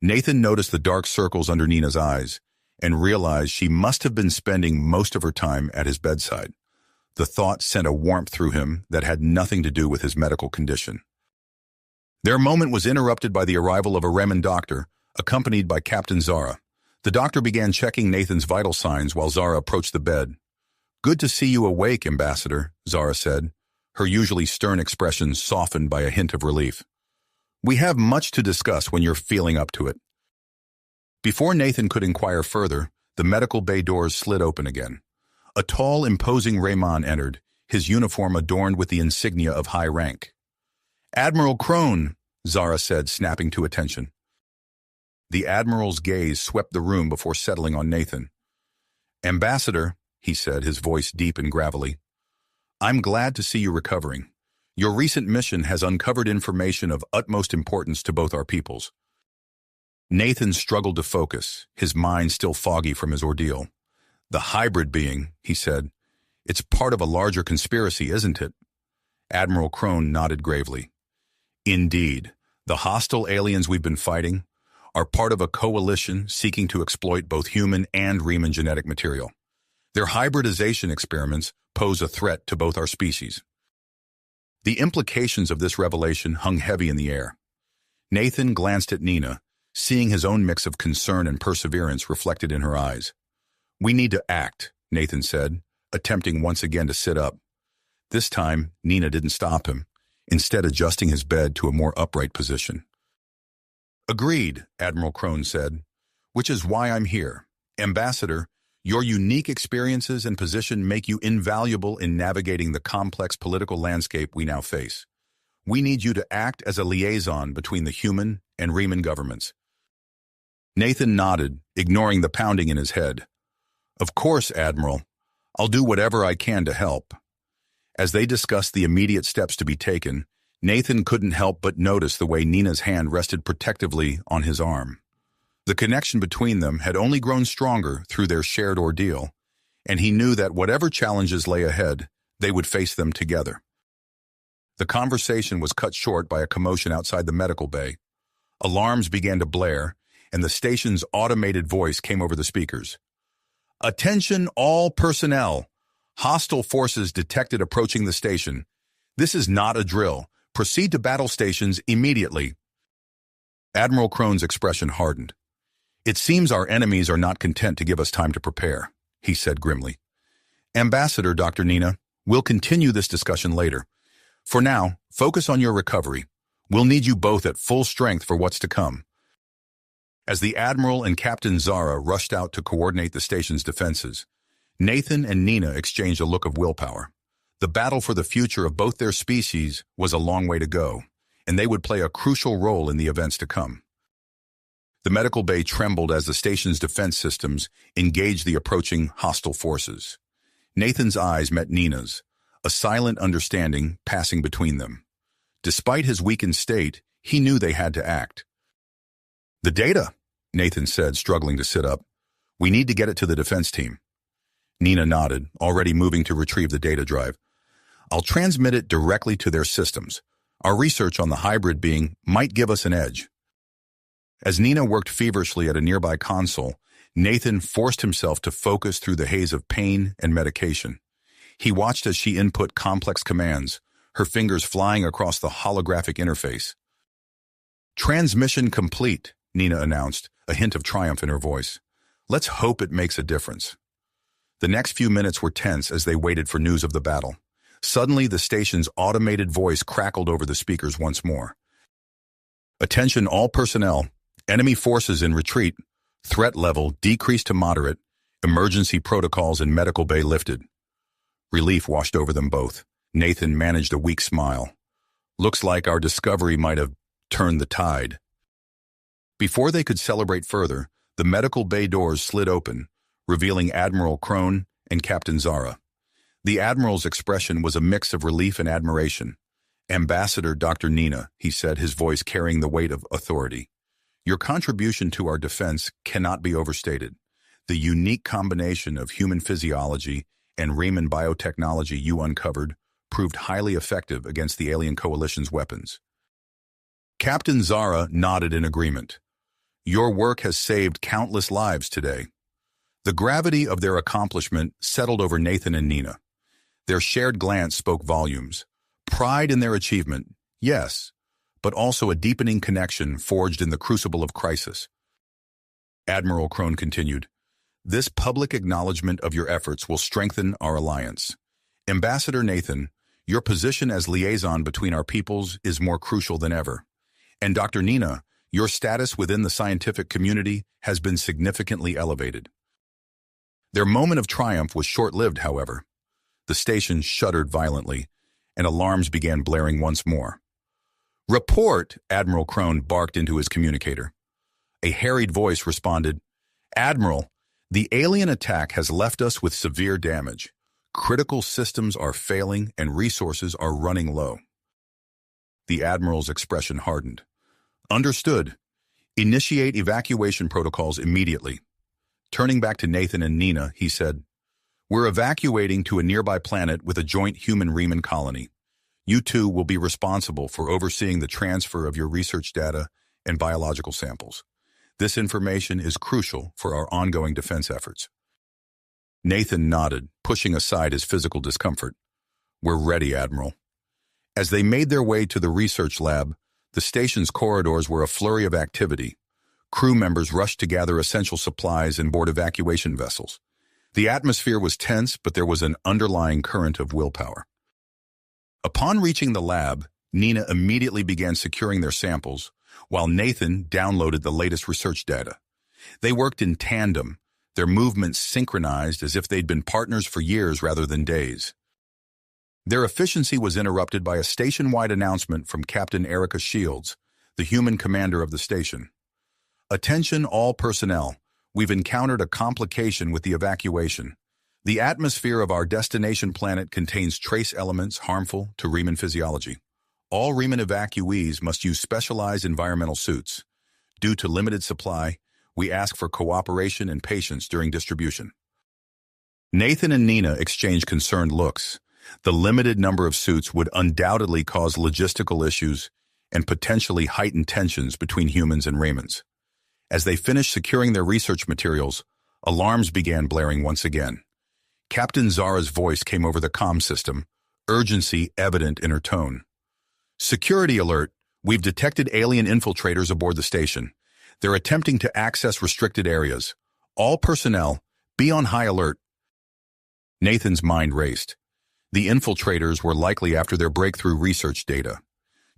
Nathan noticed the dark circles under Nina's eyes and realized she must have been spending most of her time at his bedside. The thought sent a warmth through him that had nothing to do with his medical condition. Their moment was interrupted by the arrival of a Reman doctor, accompanied by Captain Zara. The doctor began checking Nathan's vital signs while Zara approached the bed. "Good to see you awake, Ambassador," Zara said, her usually stern expression softened by a hint of relief. "We have much to discuss when you're feeling up to it." Before Nathan could inquire further, the medical bay doors slid open again. A tall, imposing Reman entered, his uniform adorned with the insignia of high rank. "Admiral Crone," Zara said, snapping to attention. The Admiral's gaze swept the room before settling on Nathan. "Ambassador," he said, his voice deep and gravelly, "I'm glad to see you recovering. Your recent mission has uncovered information of utmost importance to both our peoples." Nathan struggled to focus, his mind still foggy from his ordeal. "The hybrid being," he said, "it's part of a larger conspiracy, isn't it?" Admiral Crone nodded gravely. Indeed, the hostile aliens we've been fighting are part of a coalition seeking to exploit both human and Riemann genetic material. Their hybridization experiments pose a threat to both our species. The implications of this revelation hung heavy in the air. Nathan glanced at Nina, seeing his own mix of concern and perseverance reflected in her eyes. "We need to act," Nathan said, attempting once again to sit up. This time, Nina didn't stop him, instead adjusting his bed to a more upright position. "Agreed," Admiral Crone said, "which is why I'm here. Ambassador, your unique experiences and position make you invaluable in navigating the complex political landscape we now face. We need you to act as a liaison between the human and Riemann governments." Nathan nodded, ignoring the pounding in his head. "Of course, Admiral. I'll do whatever I can to help." As they discussed the immediate steps to be taken, Nathan couldn't help but notice the way Nina's hand rested protectively on his arm. The connection between them had only grown stronger through their shared ordeal, and he knew that whatever challenges lay ahead, they would face them together. The conversation was cut short by a commotion outside the medical bay. Alarms began to blare, and the station's automated voice came over the speakers. "Attention all personnel! Hostile forces detected approaching the station. This is not a drill. Proceed to battle stations immediately." Admiral Crone's expression hardened. "It seems our enemies are not content to give us time to prepare," he said grimly. "Ambassador, Dr. Nina, we'll continue this discussion later. For now, focus on your recovery. We'll need you both at full strength for what's to come." As the Admiral and Captain Zara rushed out to coordinate the station's defenses, Nathan and Nina exchanged a look of willpower. The battle for the future of both their species was a long way to go, and they would play a crucial role in the events to come. The medical bay trembled as the station's defense systems engaged the approaching hostile forces. Nathan's eyes met Nina's, a silent understanding passing between them. Despite his weakened state, he knew they had to act. "The data," Nathan said, struggling to sit up. "We need to get it to the defense team." Nina nodded, already moving to retrieve the data drive. "I'll transmit it directly to their systems. Our research on the hybrid being might give us an edge." As Nina worked feverishly at a nearby console, Nathan forced himself to focus through the haze of pain and medication. He watched as she input complex commands, her fingers flying across the holographic interface. "Transmission complete," Nina announced, a hint of triumph in her voice. "Let's hope it makes a difference." The next few minutes were tense as they waited for news of the battle. Suddenly, the station's automated voice crackled over the speakers once more. "Attention all personnel. Enemy forces in retreat. Threat level decreased to moderate. Emergency protocols in medical bay lifted." Relief washed over them both. Nathan managed a weak smile. "Looks like our discovery might have turned the tide." Before they could celebrate further, the medical bay doors slid open, revealing Admiral Crone and Captain Zara. The Admiral's expression was a mix of relief and admiration. "Ambassador Dr. Nina," he said, his voice carrying the weight of authority. "Your contribution to our defense cannot be overstated. The unique combination of human physiology and Riemann biotechnology you uncovered proved highly effective against the alien coalition's weapons." Captain Zara nodded in agreement. "Your work has saved countless lives today." The gravity of their accomplishment settled over Nathan and Nina. Their shared glance spoke volumes. Pride in their achievement, yes, but also a deepening connection forged in the crucible of crisis. Admiral Crone continued, "This public acknowledgement of your efforts will strengthen our alliance. Ambassador Nathan, your position as liaison between our peoples is more crucial than ever. And Dr. Nina, your status within the scientific community has been significantly elevated." Their moment of triumph was short-lived, however. The station shuddered violently, and alarms began blaring once more. "Report!" Admiral Crone barked into his communicator. A harried voice responded, "Admiral, the alien attack has left us with severe damage. Critical systems are failing and resources are running low." The Admiral's expression hardened. "Understood. Initiate evacuation protocols immediately." Turning back to Nathan and Nina, he said, "We're evacuating to a nearby planet with a joint human Riemann colony. You two will be responsible for overseeing the transfer of your research data and biological samples. This information is crucial for our ongoing defense efforts. Nathan nodded, pushing aside his physical discomfort. We're ready, Admiral. As they made their way to the research lab, the station's corridors were a flurry of activity. Crew members rushed to gather essential supplies and board evacuation vessels. The atmosphere was tense, but there was an underlying current of willpower. Upon reaching the lab, Nina immediately began securing their samples, while Nathan downloaded the latest research data. They worked in tandem, their movements synchronized as if they'd been partners for years rather than days. Their efficiency was interrupted by a station-wide announcement from Captain Erica Shields, the human commander of the station. Attention all personnel, we've encountered a complication with the evacuation. The atmosphere of our destination planet contains trace elements harmful to Riemann physiology. All Riemann evacuees must use specialized environmental suits. Due to limited supply, we ask for cooperation and patience during distribution. Nathan and Nina exchanged concerned looks. The limited number of suits would undoubtedly cause logistical issues and potentially heighten tensions between humans and Riemanns. As they finished securing their research materials, alarms began blaring once again. Captain Zara's voice came over the comm system, urgency evident in her tone. Security alert, we've detected alien infiltrators aboard the station. They're attempting to access restricted areas. All personnel, be on high alert. Nathan's mind raced. The infiltrators were likely after their breakthrough research data.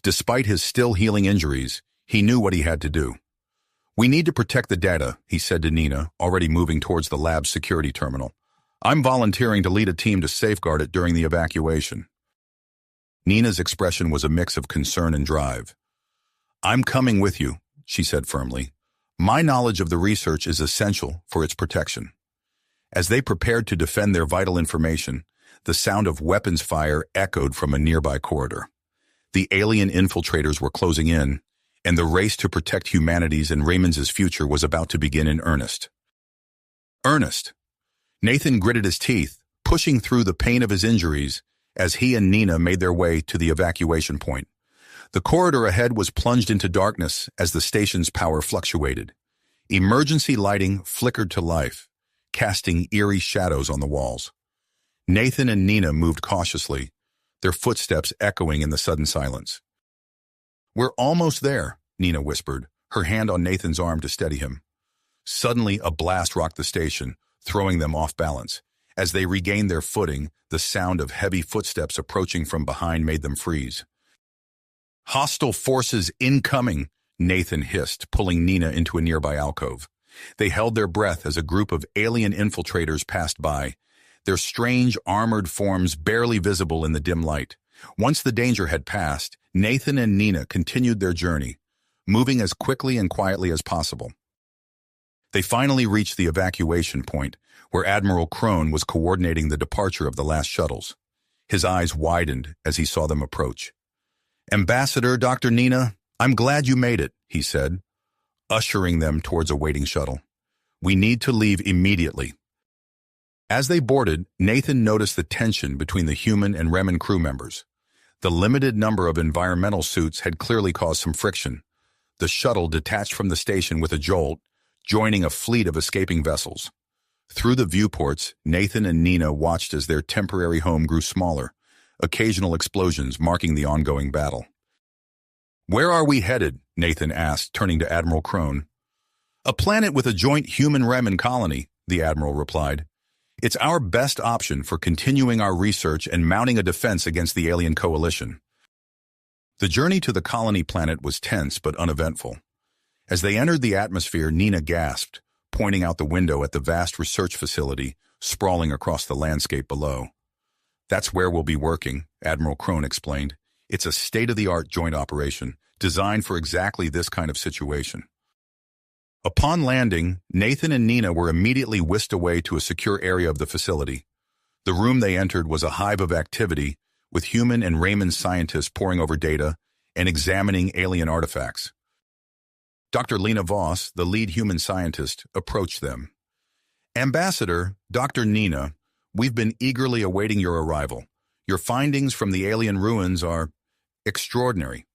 Despite his still healing injuries, he knew what he had to do. We need to protect the data, he said to Nina, already moving towards the lab's security terminal. I'm volunteering to lead a team to safeguard it during the evacuation. Nina's expression was a mix of concern and drive. I'm coming with you, she said firmly. My knowledge of the research is essential for its protection. As they prepared to defend their vital information, the sound of weapons fire echoed from a nearby corridor. The alien infiltrators were closing in, and the race to protect humanity's and Raymond's future was about to begin in earnest. Ernest! Nathan gritted his teeth, pushing through the pain of his injuries as he and Nina made their way to the evacuation point. The corridor ahead was plunged into darkness as the station's power fluctuated. Emergency lighting flickered to life, casting eerie shadows on the walls. Nathan and Nina moved cautiously, their footsteps echoing in the sudden silence. We're almost there, Nina whispered, her hand on Nathan's arm to steady him. Suddenly, a blast rocked the station, throwing them off balance. As they regained their footing, the sound of heavy footsteps approaching from behind made them freeze. Hostile forces incoming, Nathan hissed, pulling Nina into a nearby alcove. They held their breath as a group of alien infiltrators passed by, their strange armored forms barely visible in the dim light. Once the danger had passed, Nathan and Nina continued their journey, moving as quickly and quietly as possible. They finally reached the evacuation point, where Admiral Crone was coordinating the departure of the last shuttles. His eyes widened as he saw them approach. Ambassador, Dr. Nina, I'm glad you made it, he said, ushering them towards a waiting shuttle. We need to leave immediately. As they boarded, Nathan noticed the tension between the human and Remen crew members. The limited number of environmental suits had clearly caused some friction. The shuttle detached from the station with a jolt, joining a fleet of escaping vessels. Through the viewports, Nathan and Nina watched as their temporary home grew smaller, occasional explosions marking the ongoing battle. Where are we headed? Nathan asked, turning to Admiral Crone. A planet with a joint human-Remen colony, the Admiral replied. It's our best option for continuing our research and mounting a defense against the alien coalition. The journey to the colony planet was tense but uneventful. As they entered the atmosphere, Nina gasped, pointing out the window at the vast research facility sprawling across the landscape below. That's where we'll be working, Admiral Crone explained. It's a state-of-the-art joint operation, designed for exactly this kind of situation. Upon landing, Nathan and Nina were immediately whisked away to a secure area of the facility. The room they entered was a hive of activity, with human and Raymond scientists poring over data and examining alien artifacts. Dr. Lena Voss, the lead human scientist, approached them. Ambassador, Dr. Nina, we've been eagerly awaiting your arrival. Your findings from the alien ruins are extraordinary.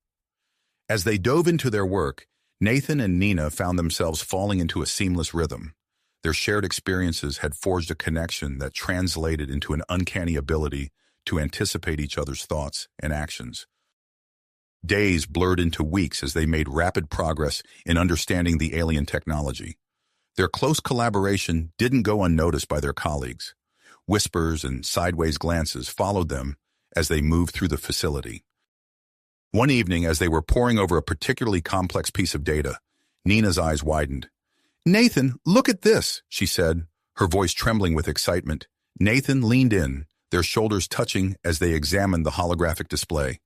As they dove into their work, Nathan and Nina found themselves falling into a seamless rhythm. Their shared experiences had forged a connection that translated into an uncanny ability to anticipate each other's thoughts and actions. Days blurred into weeks as they made rapid progress in understanding the alien technology. Their close collaboration didn't go unnoticed by their colleagues. Whispers and sideways glances followed them as they moved through the facility. One evening, as they were poring over a particularly complex piece of data, Nina's eyes widened. "Nathan, look at this," she said, her voice trembling with excitement. Nathan leaned in, their shoulders touching as they examined the holographic display.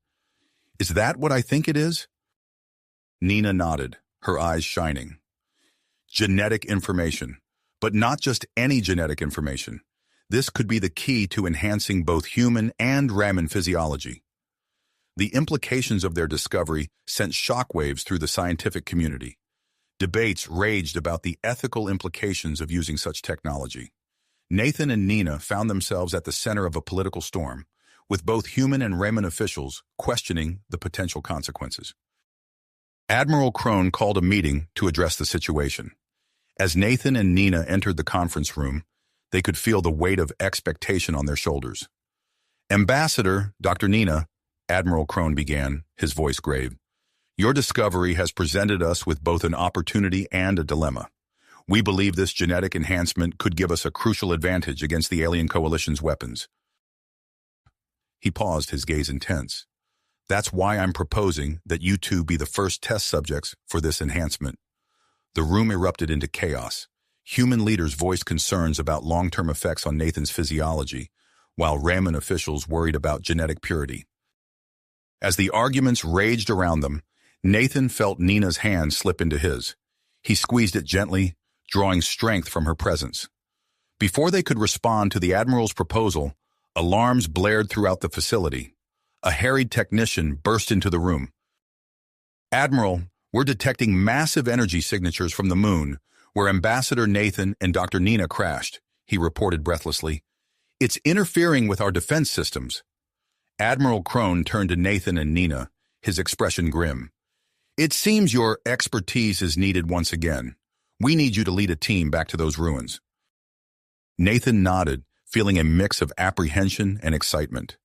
"Is that what I think it is?" Nina nodded, her eyes shining. Genetic information, but not just any genetic information. This could be the key to enhancing both human and Raman physiology. The implications of their discovery sent shockwaves through the scientific community. Debates raged about the ethical implications of using such technology. Nathan and Nina found themselves at the center of a political storm, with both human and Raman officials questioning the potential consequences. Admiral Crone called a meeting to address the situation. As Nathan and Nina entered the conference room, they could feel the weight of expectation on their shoulders. "Ambassador, Dr. Nina," Admiral Crone began, his voice grave, "your discovery has presented us with both an opportunity and a dilemma. We believe this genetic enhancement could give us a crucial advantage against the alien coalition's weapons." He paused, his gaze intense. "That's why I'm proposing that you two be the first test subjects for this enhancement." The room erupted into chaos. Human leaders voiced concerns about long-term effects on Nathan's physiology, while Raman officials worried about genetic purity. As the arguments raged around them, Nathan felt Nina's hand slip into his. He squeezed it gently, drawing strength from her presence. Before they could respond to the Admiral's proposal, alarms blared throughout the facility. A harried technician burst into the room. "Admiral, we're detecting massive energy signatures from the moon, where Ambassador Nathan and Dr. Nina crashed," he reported breathlessly. "It's interfering with our defense systems." Admiral Crone turned to Nathan and Nina, his expression grim. "It seems your expertise is needed once again. We need you to lead a team back to those ruins." Nathan nodded, feeling a mix of apprehension and excitement.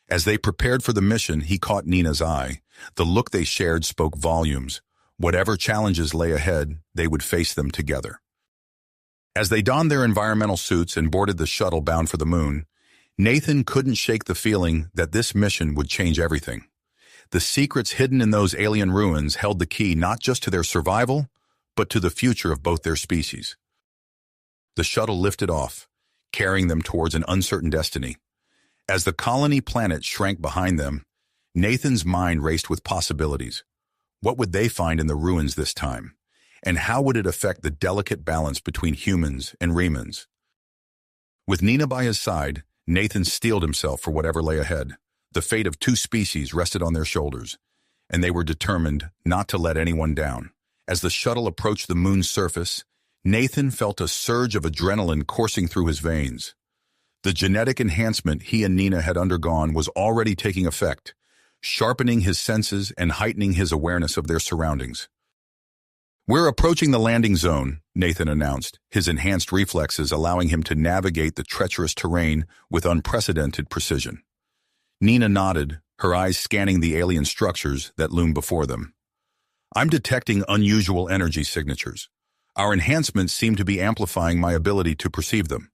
As they prepared for the mission, he caught Nina's eye. The look they shared spoke volumes. Whatever challenges lay ahead, they would face them together. As they donned their environmental suits and boarded the shuttle bound for the moon, Nathan couldn't shake the feeling that this mission would change everything. The secrets hidden in those alien ruins held the key not just to their survival, but to the future of both their species. The shuttle lifted off, carrying them towards an uncertain destiny. As the colony planet shrank behind them, Nathan's mind raced with possibilities. What would they find in the ruins this time? And how would it affect the delicate balance between humans and Ramans? With Nina by his side, Nathan steeled himself for whatever lay ahead. The fate of two species rested on their shoulders, and they were determined not to let anyone down. As the shuttle approached the moon's surface, Nathan felt a surge of adrenaline coursing through his veins. The genetic enhancement he and Nina had undergone was already taking effect, sharpening his senses and heightening his awareness of their surroundings. "We're approaching the landing zone," Nathan announced, his enhanced reflexes allowing him to navigate the treacherous terrain with unprecedented precision. Nina nodded, her eyes scanning the alien structures that loomed before them. "I'm detecting unusual energy signatures. Our enhancements seem to be amplifying my ability to perceive them."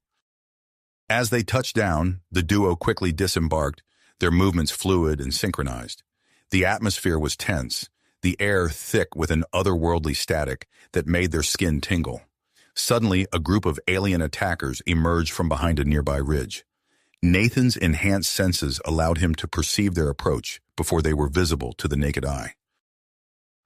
As they touched down, the duo quickly disembarked, their movements fluid and synchronized. The atmosphere was tense, the air thick with an otherworldly static that made their skin tingle. Suddenly, a group of alien attackers emerged from behind a nearby ridge. Nathan's enhanced senses allowed him to perceive their approach before they were visible to the naked eye.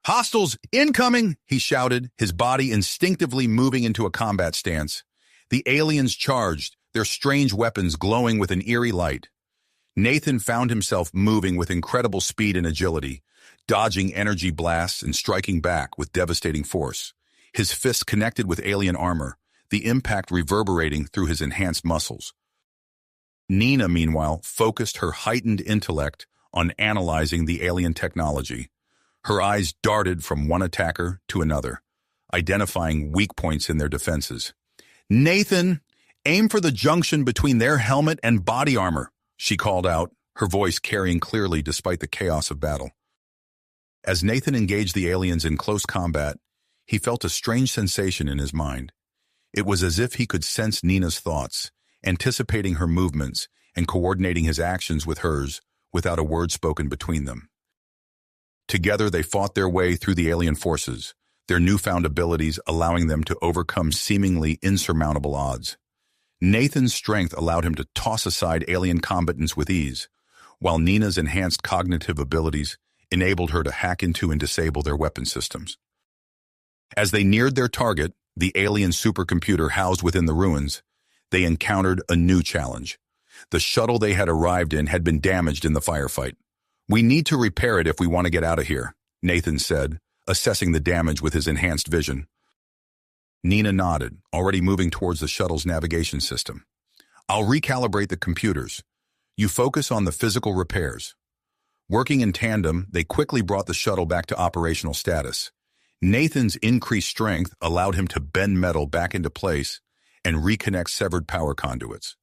"Hostiles, incoming!" he shouted, his body instinctively moving into a combat stance. The aliens charged, their strange weapons glowing with an eerie light. Nathan found himself moving with incredible speed and agility, dodging energy blasts and striking back with devastating force. His fists connected with alien armor, the impact reverberating through his enhanced muscles. Nina, meanwhile, focused her heightened intellect on analyzing the alien technology. Her eyes darted from one attacker to another, identifying weak points in their defenses. "Nathan, aim for the junction between their helmet and body armor," she called out, her voice carrying clearly despite the chaos of battle. As Nathan engaged the aliens in close combat, he felt a strange sensation in his mind. It was as if he could sense Nina's thoughts, anticipating her movements and coordinating his actions with hers without a word spoken between them. Together they fought their way through the alien forces, their newfound abilities allowing them to overcome seemingly insurmountable odds. Nathan's strength allowed him to toss aside alien combatants with ease, while Nina's enhanced cognitive abilities enabled her to hack into and disable their weapon systems. As they neared their target, the alien supercomputer housed within the ruins, they encountered a new challenge. The shuttle they had arrived in had been damaged in the firefight. "We need to repair it if we want to get out of here," Nathan said, assessing the damage with his enhanced vision. Nina nodded, already moving towards the shuttle's navigation system. "I'll recalibrate the computers. You focus on the physical repairs." Working in tandem, they quickly brought the shuttle back to operational status. Nathan's increased strength allowed him to bend metal back into place and reconnect severed power conduits,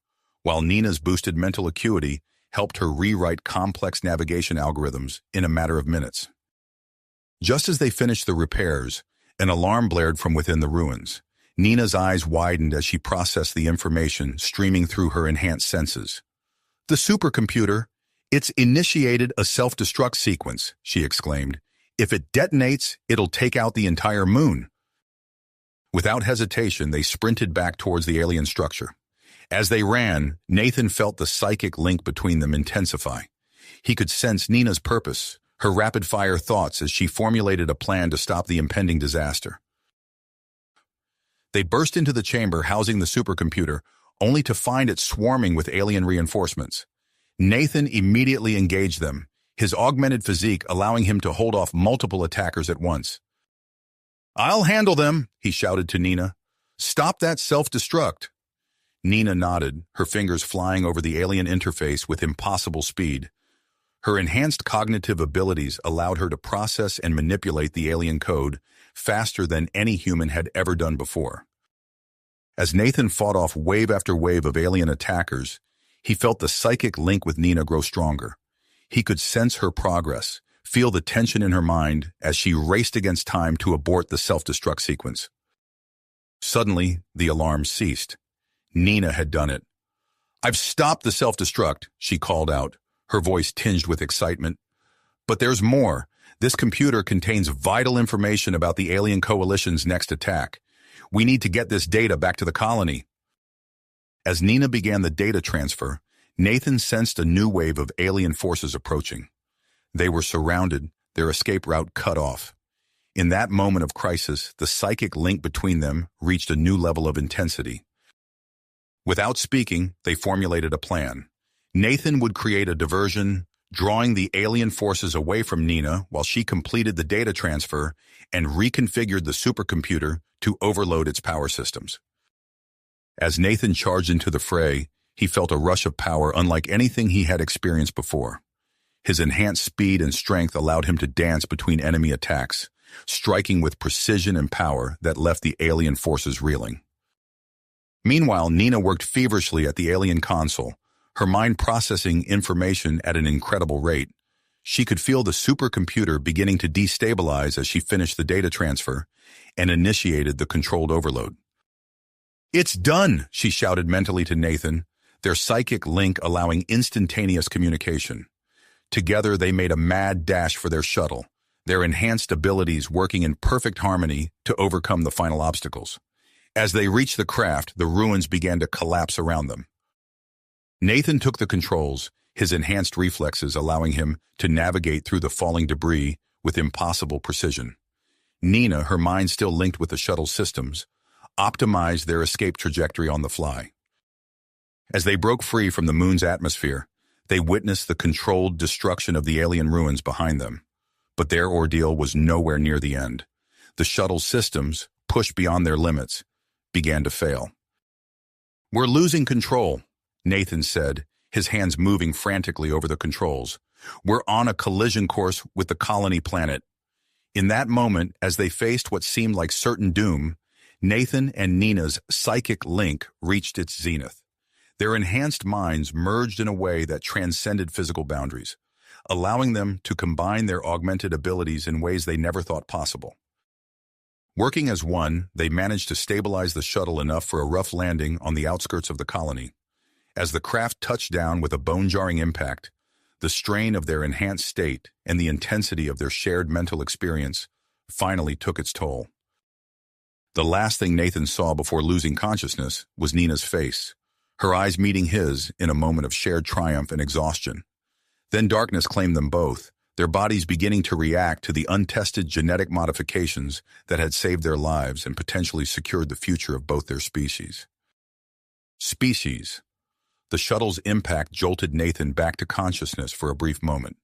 while Nina's boosted mental acuity helped her rewrite complex navigation algorithms in a matter of minutes. Just as they finished the repairs, an alarm blared from within the ruins. Nina's eyes widened as she processed the information streaming through her enhanced senses. "The supercomputer, it's initiated a self-destruct sequence," she exclaimed. "If it detonates, it'll take out the entire moon." Without hesitation, they sprinted back towards the alien structure. As they ran, Nathan felt the psychic link between them intensify. He could sense Nina's purpose, her rapid-fire thoughts as she formulated a plan to stop the impending disaster. They burst into the chamber housing the supercomputer, only to find it swarming with alien reinforcements. Nathan immediately engaged them, his augmented physique allowing him to hold off multiple attackers at once. "I'll handle them," he shouted to Nina. "Stop that self-destruct." Nina nodded, her fingers flying over the alien interface with impossible speed. Her enhanced cognitive abilities allowed her to process and manipulate the alien code faster than any human had ever done before. As Nathan fought off wave after wave of alien attackers, he felt the psychic link with Nina grow stronger. He could sense her progress, feel the tension in her mind as she raced against time to abort the self-destruct sequence. Suddenly, the alarm ceased. Nina had done it. "I've stopped the self-destruct," she called out, her voice tinged with excitement. "But there's more. This computer contains vital information about the alien coalition's next attack. We need to get this data back to the colony." As Nina began the data transfer, Nathan sensed a new wave of alien forces approaching. They were surrounded, their escape route cut off. In that moment of crisis, the psychic link between them reached a new level of intensity. Without speaking, they formulated a plan. Nathan would create a diversion, drawing the alien forces away from Nina while she completed the data transfer and reconfigured the supercomputer to overload its power systems. As Nathan charged into the fray, he felt a rush of power unlike anything he had experienced before. His enhanced speed and strength allowed him to dance between enemy attacks, striking with precision and power that left the alien forces reeling. Meanwhile, Nina worked feverishly at the alien console, her mind processing information at an incredible rate. She could feel the supercomputer beginning to destabilize as she finished the data transfer and initiated the controlled overload. "It's done," she shouted mentally to Nathan, their psychic link allowing instantaneous communication. Together, they made a mad dash for their shuttle, their enhanced abilities working in perfect harmony to overcome the final obstacles. As they reached the craft, the ruins began to collapse around them. Nathan took the controls, his enhanced reflexes allowing him to navigate through the falling debris with impossible precision. Nina, her mind still linked with the shuttle systems, optimized their escape trajectory on the fly. As they broke free from the moon's atmosphere, they witnessed the controlled destruction of the alien ruins behind them. But their ordeal was nowhere near the end. The shuttle systems, pushed beyond their limits, began to fail. "We're losing control," Nathan said, his hands moving frantically over the controls. "We're on a collision course with the colony planet." In that moment, as they faced what seemed like certain doom, Nathan and Nina's psychic link reached its zenith. Their enhanced minds merged in a way that transcended physical boundaries, allowing them to combine their augmented abilities in ways they never thought possible. Working as one, they managed to stabilize the shuttle enough for a rough landing on the outskirts of the colony. As the craft touched down with a bone-jarring impact, the strain of their enhanced state and the intensity of their shared mental experience finally took its toll. The last thing Nathan saw before losing consciousness was Nina's face, her eyes meeting his in a moment of shared triumph and exhaustion. Then darkness claimed them both, their bodies beginning to react to the untested genetic modifications that had saved their lives and potentially secured the future of both their species. The shuttle's impact jolted Nathan back to consciousness for a brief moment.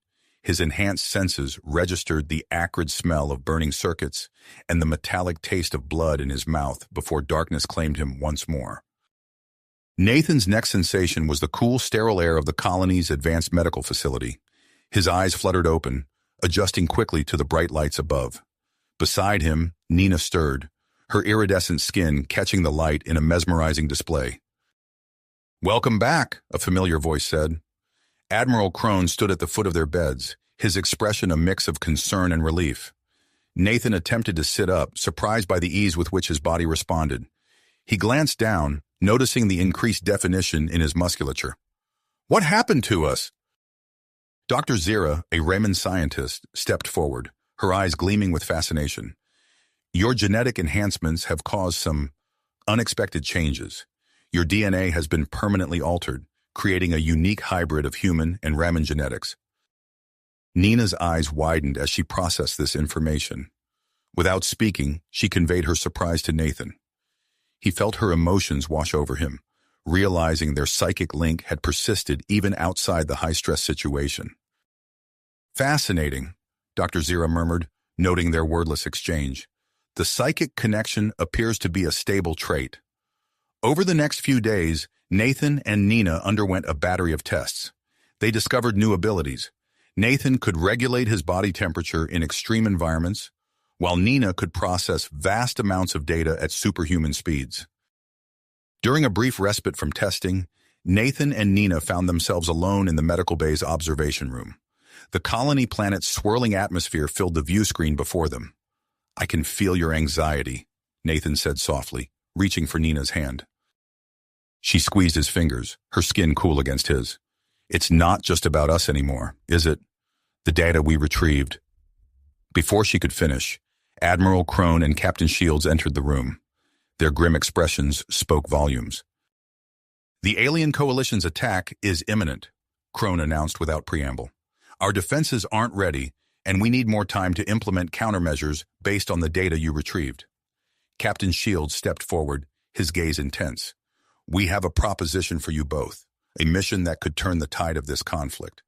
His enhanced senses registered the acrid smell of burning circuits and the metallic taste of blood in his mouth before darkness claimed him once more. Nathan's next sensation was the cool, sterile air of the colony's advanced medical facility. His eyes fluttered open, adjusting quickly to the bright lights above. Beside him, Nina stirred, her iridescent skin catching the light in a mesmerizing display. "Welcome back," a familiar voice said. Admiral Crone stood at the foot of their beds, his expression a mix of concern and relief. Nathan attempted to sit up, surprised by the ease with which his body responded. He glanced down, noticing the increased definition in his musculature. "What happened to us?" Dr. Zira, a Raymond scientist, stepped forward, her eyes gleaming with fascination. "Your genetic enhancements have caused some unexpected changes. Your DNA has been permanently altered, creating a unique hybrid of human and Raman genetics." Nina's eyes widened as she processed this information. Without speaking, she conveyed her surprise to Nathan. He felt her emotions wash over him, realizing their psychic link had persisted even outside the high-stress situation. "Fascinating," Dr. Zira murmured, noting their wordless exchange. "The psychic connection appears to be a stable trait." Over the next few days, Nathan and Nina underwent a battery of tests. They discovered new abilities. Nathan could regulate his body temperature in extreme environments, while Nina could process vast amounts of data at superhuman speeds. During a brief respite from testing, Nathan and Nina found themselves alone in the medical bay's observation room. The colony planet's swirling atmosphere filled the view screen before them. "I can feel your anxiety," Nathan said softly, reaching for Nina's hand. She squeezed his fingers, her skin cool against his. "It's not just about us anymore, is it? The data we retrieved." Before she could finish, Admiral Crone and Captain Shields entered the room. Their grim expressions spoke volumes. "The alien coalition's attack is imminent," Crone announced without preamble. "Our defenses aren't ready, and we need more time to implement countermeasures based on the data you retrieved." Captain Shields stepped forward, his gaze intense. "We have a proposition for you both, a mission that could turn the tide of this conflict."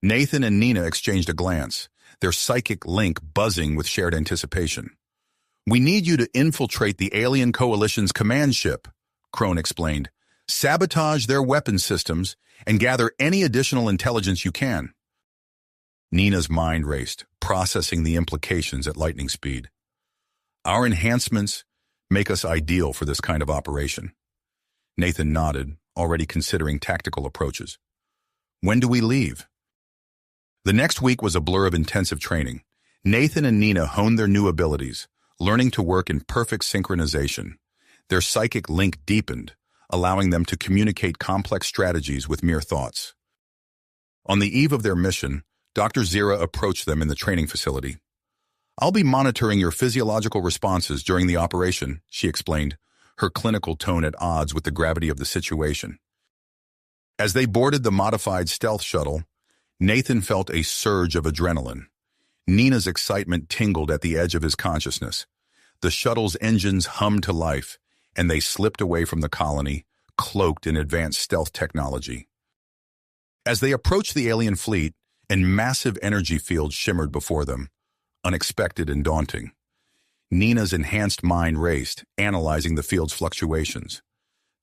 Nathan and Nina exchanged a glance, their psychic link buzzing with shared anticipation. "We need you to infiltrate the alien coalition's command ship," Crone explained. "Sabotage their weapon systems and gather any additional intelligence you can." Nina's mind raced, processing the implications at lightning speed. "Our enhancements make us ideal for this kind of operation." Nathan nodded, already considering tactical approaches. "When do we leave?" The next week was a blur of intensive training. Nathan and Nina honed their new abilities, learning to work in perfect synchronization. Their psychic link deepened, allowing them to communicate complex strategies with mere thoughts. On the eve of their mission, Dr. Zira approached them in the training facility. "I'll be monitoring your physiological responses during the operation," she explained, her clinical tone at odds with the gravity of the situation. As they boarded the modified stealth shuttle, Nathan felt a surge of adrenaline. Nina's excitement tingled at the edge of his consciousness. The shuttle's engines hummed to life, and they slipped away from the colony, cloaked in advanced stealth technology. As they approached the alien fleet, a massive energy field shimmered before them, unexpected and daunting. Nina's enhanced mind raced, analyzing the field's fluctuations.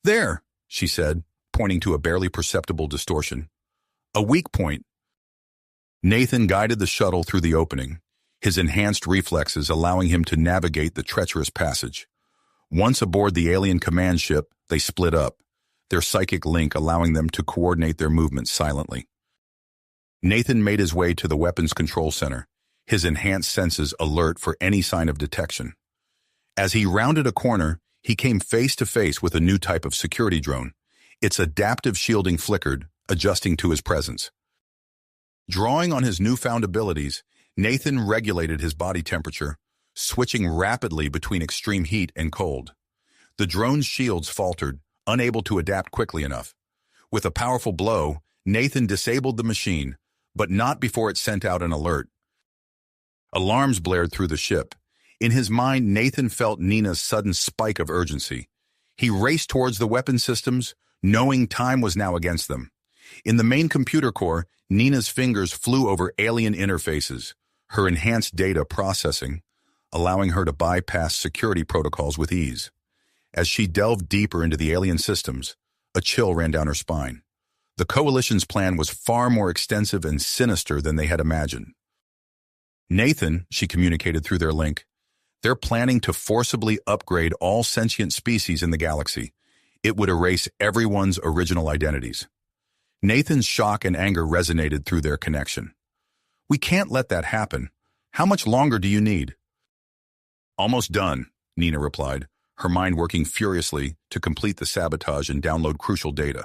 "There," she said, pointing to a barely perceptible distortion. A weak point. Nathan guided the shuttle through the opening, his enhanced reflexes allowing him to navigate the treacherous passage. Once aboard the alien command ship, they split up, their psychic link allowing them to coordinate their movements silently. Nathan made his way to the weapons control center, his enhanced senses alert for any sign of detection. As he rounded a corner, he came face to face with a new type of security drone. Its adaptive shielding flickered, adjusting to his presence. Drawing on his newfound abilities, Nathan regulated his body temperature, switching rapidly between extreme heat and cold. The drone's shields faltered, unable to adapt quickly enough. With a powerful blow, Nathan disabled the machine, but not before it sent out an alert. Alarms blared through the ship. In his mind, Nathan felt Nina's sudden spike of urgency. He raced towards the weapon systems, knowing time was now against them. In the main computer core, Nina's fingers flew over alien interfaces, her enhanced data processing, allowing her to bypass security protocols with ease. As she delved deeper into the alien systems, a chill ran down her spine. The Coalition's plan was far more extensive and sinister than they had imagined. Nathan, she communicated through their link, they're planning to forcibly upgrade all sentient species in the galaxy. It would erase everyone's original identities. Nathan's shock and anger resonated through their connection. We can't let that happen. How much longer do you need? Almost done, Nina replied, her mind working furiously to complete the sabotage and download crucial data.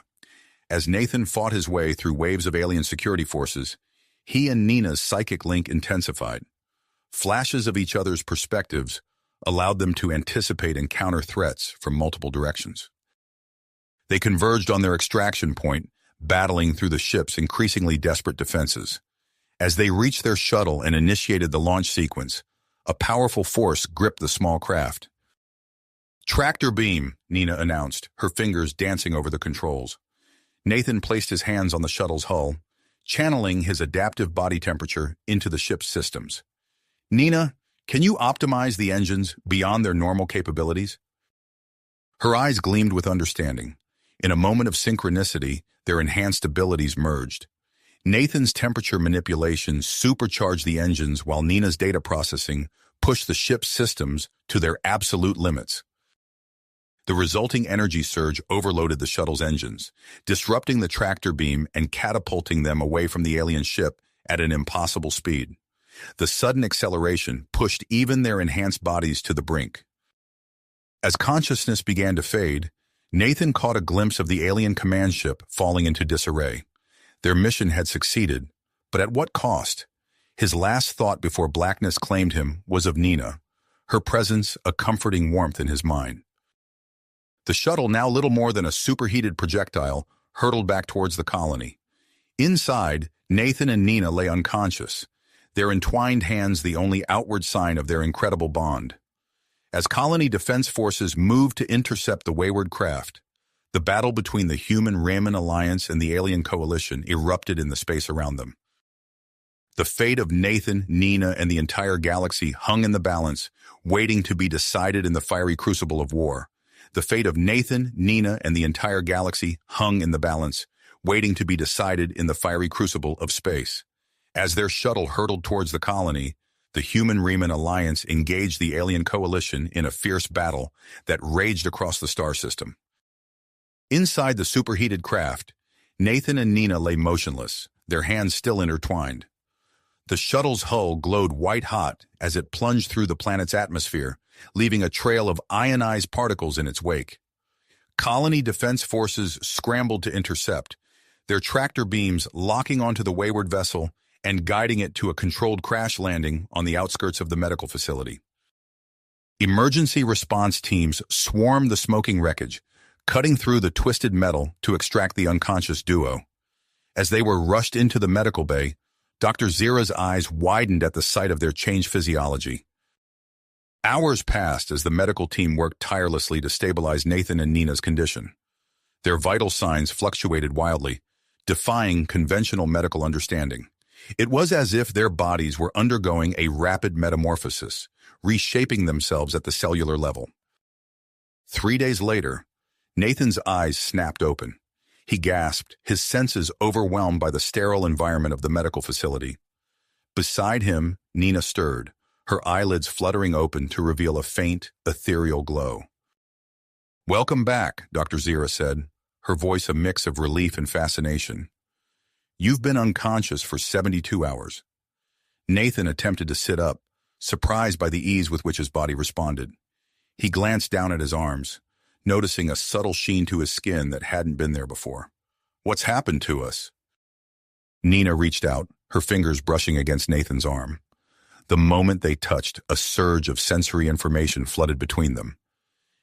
As Nathan fought his way through waves of alien security forces, he and Nina's psychic link intensified. Flashes of each other's perspectives allowed them to anticipate and counter threats from multiple directions. They converged on their extraction point, battling through the ship's increasingly desperate defenses. As they reached their shuttle and initiated the launch sequence, a powerful force gripped the small craft. "Tractor beam," Nina announced, her fingers dancing over the controls. Nathan placed his hands on the shuttle's hull, channeling his adaptive body temperature into the ship's systems. "Nina, can you optimize the engines beyond their normal capabilities?" Her eyes gleamed with understanding. In a moment of synchronicity, their enhanced abilities merged. Nathan's temperature manipulation supercharged the engines while Nina's data processing pushed the ship's systems to their absolute limits. The resulting energy surge overloaded the shuttle's engines, disrupting the tractor beam and catapulting them away from the alien ship at an impossible speed. The sudden acceleration pushed even their enhanced bodies to the brink. As consciousness began to fade, Nathan caught a glimpse of the alien command ship falling into disarray. Their mission had succeeded, but at what cost? His last thought before blackness claimed him was of Nina, her presence a comforting warmth in his mind. The shuttle, now little more than a superheated projectile, hurtled back towards the colony. Inside, Nathan and Nina lay unconscious, their entwined hands the only outward sign of their incredible bond. As colony defense forces moved to intercept the wayward craft, the battle between the human-Raman alliance and the alien coalition erupted in the space around them. The fate of Nathan, Nina, and the entire galaxy hung in the balance, waiting to be decided in the fiery crucible of war. The fate of Nathan, Nina, and the entire galaxy hung in the balance, waiting to be decided in the fiery crucible of space. As their shuttle hurtled towards the colony, the human-Raman alliance engaged the alien coalition in a fierce battle that raged across the star system. Inside the superheated craft, Nathan and Nina lay motionless, their hands still intertwined. The shuttle's hull glowed white-hot as it plunged through the planet's atmosphere, leaving a trail of ionized particles in its wake. Colony defense forces scrambled to intercept, their tractor beams locking onto the wayward vessel and guiding it to a controlled crash landing on the outskirts of the medical facility. Emergency response teams swarmed the smoking wreckage, cutting through the twisted metal to extract the unconscious duo. As they were rushed into the medical bay, Dr. Zira's eyes widened at the sight of their changed physiology. Hours passed as the medical team worked tirelessly to stabilize Nathan and Nina's condition. Their vital signs fluctuated wildly, defying conventional medical understanding. It was as if their bodies were undergoing a rapid metamorphosis, reshaping themselves at the cellular level. 3 days later, Nathan's eyes snapped open. He gasped, his senses overwhelmed by the sterile environment of the medical facility. Beside him, Nina stirred, her eyelids fluttering open to reveal a faint, ethereal glow. "Welcome back," Dr. Zira said, her voice a mix of relief and fascination. "You've been unconscious for 72 hours. Nathan attempted to sit up, surprised by the ease with which his body responded. He glanced down at his arms, noticing a subtle sheen to his skin that hadn't been there before. "What's happened to us?" Nina reached out, her fingers brushing against Nathan's arm. The moment they touched, a surge of sensory information flooded between them.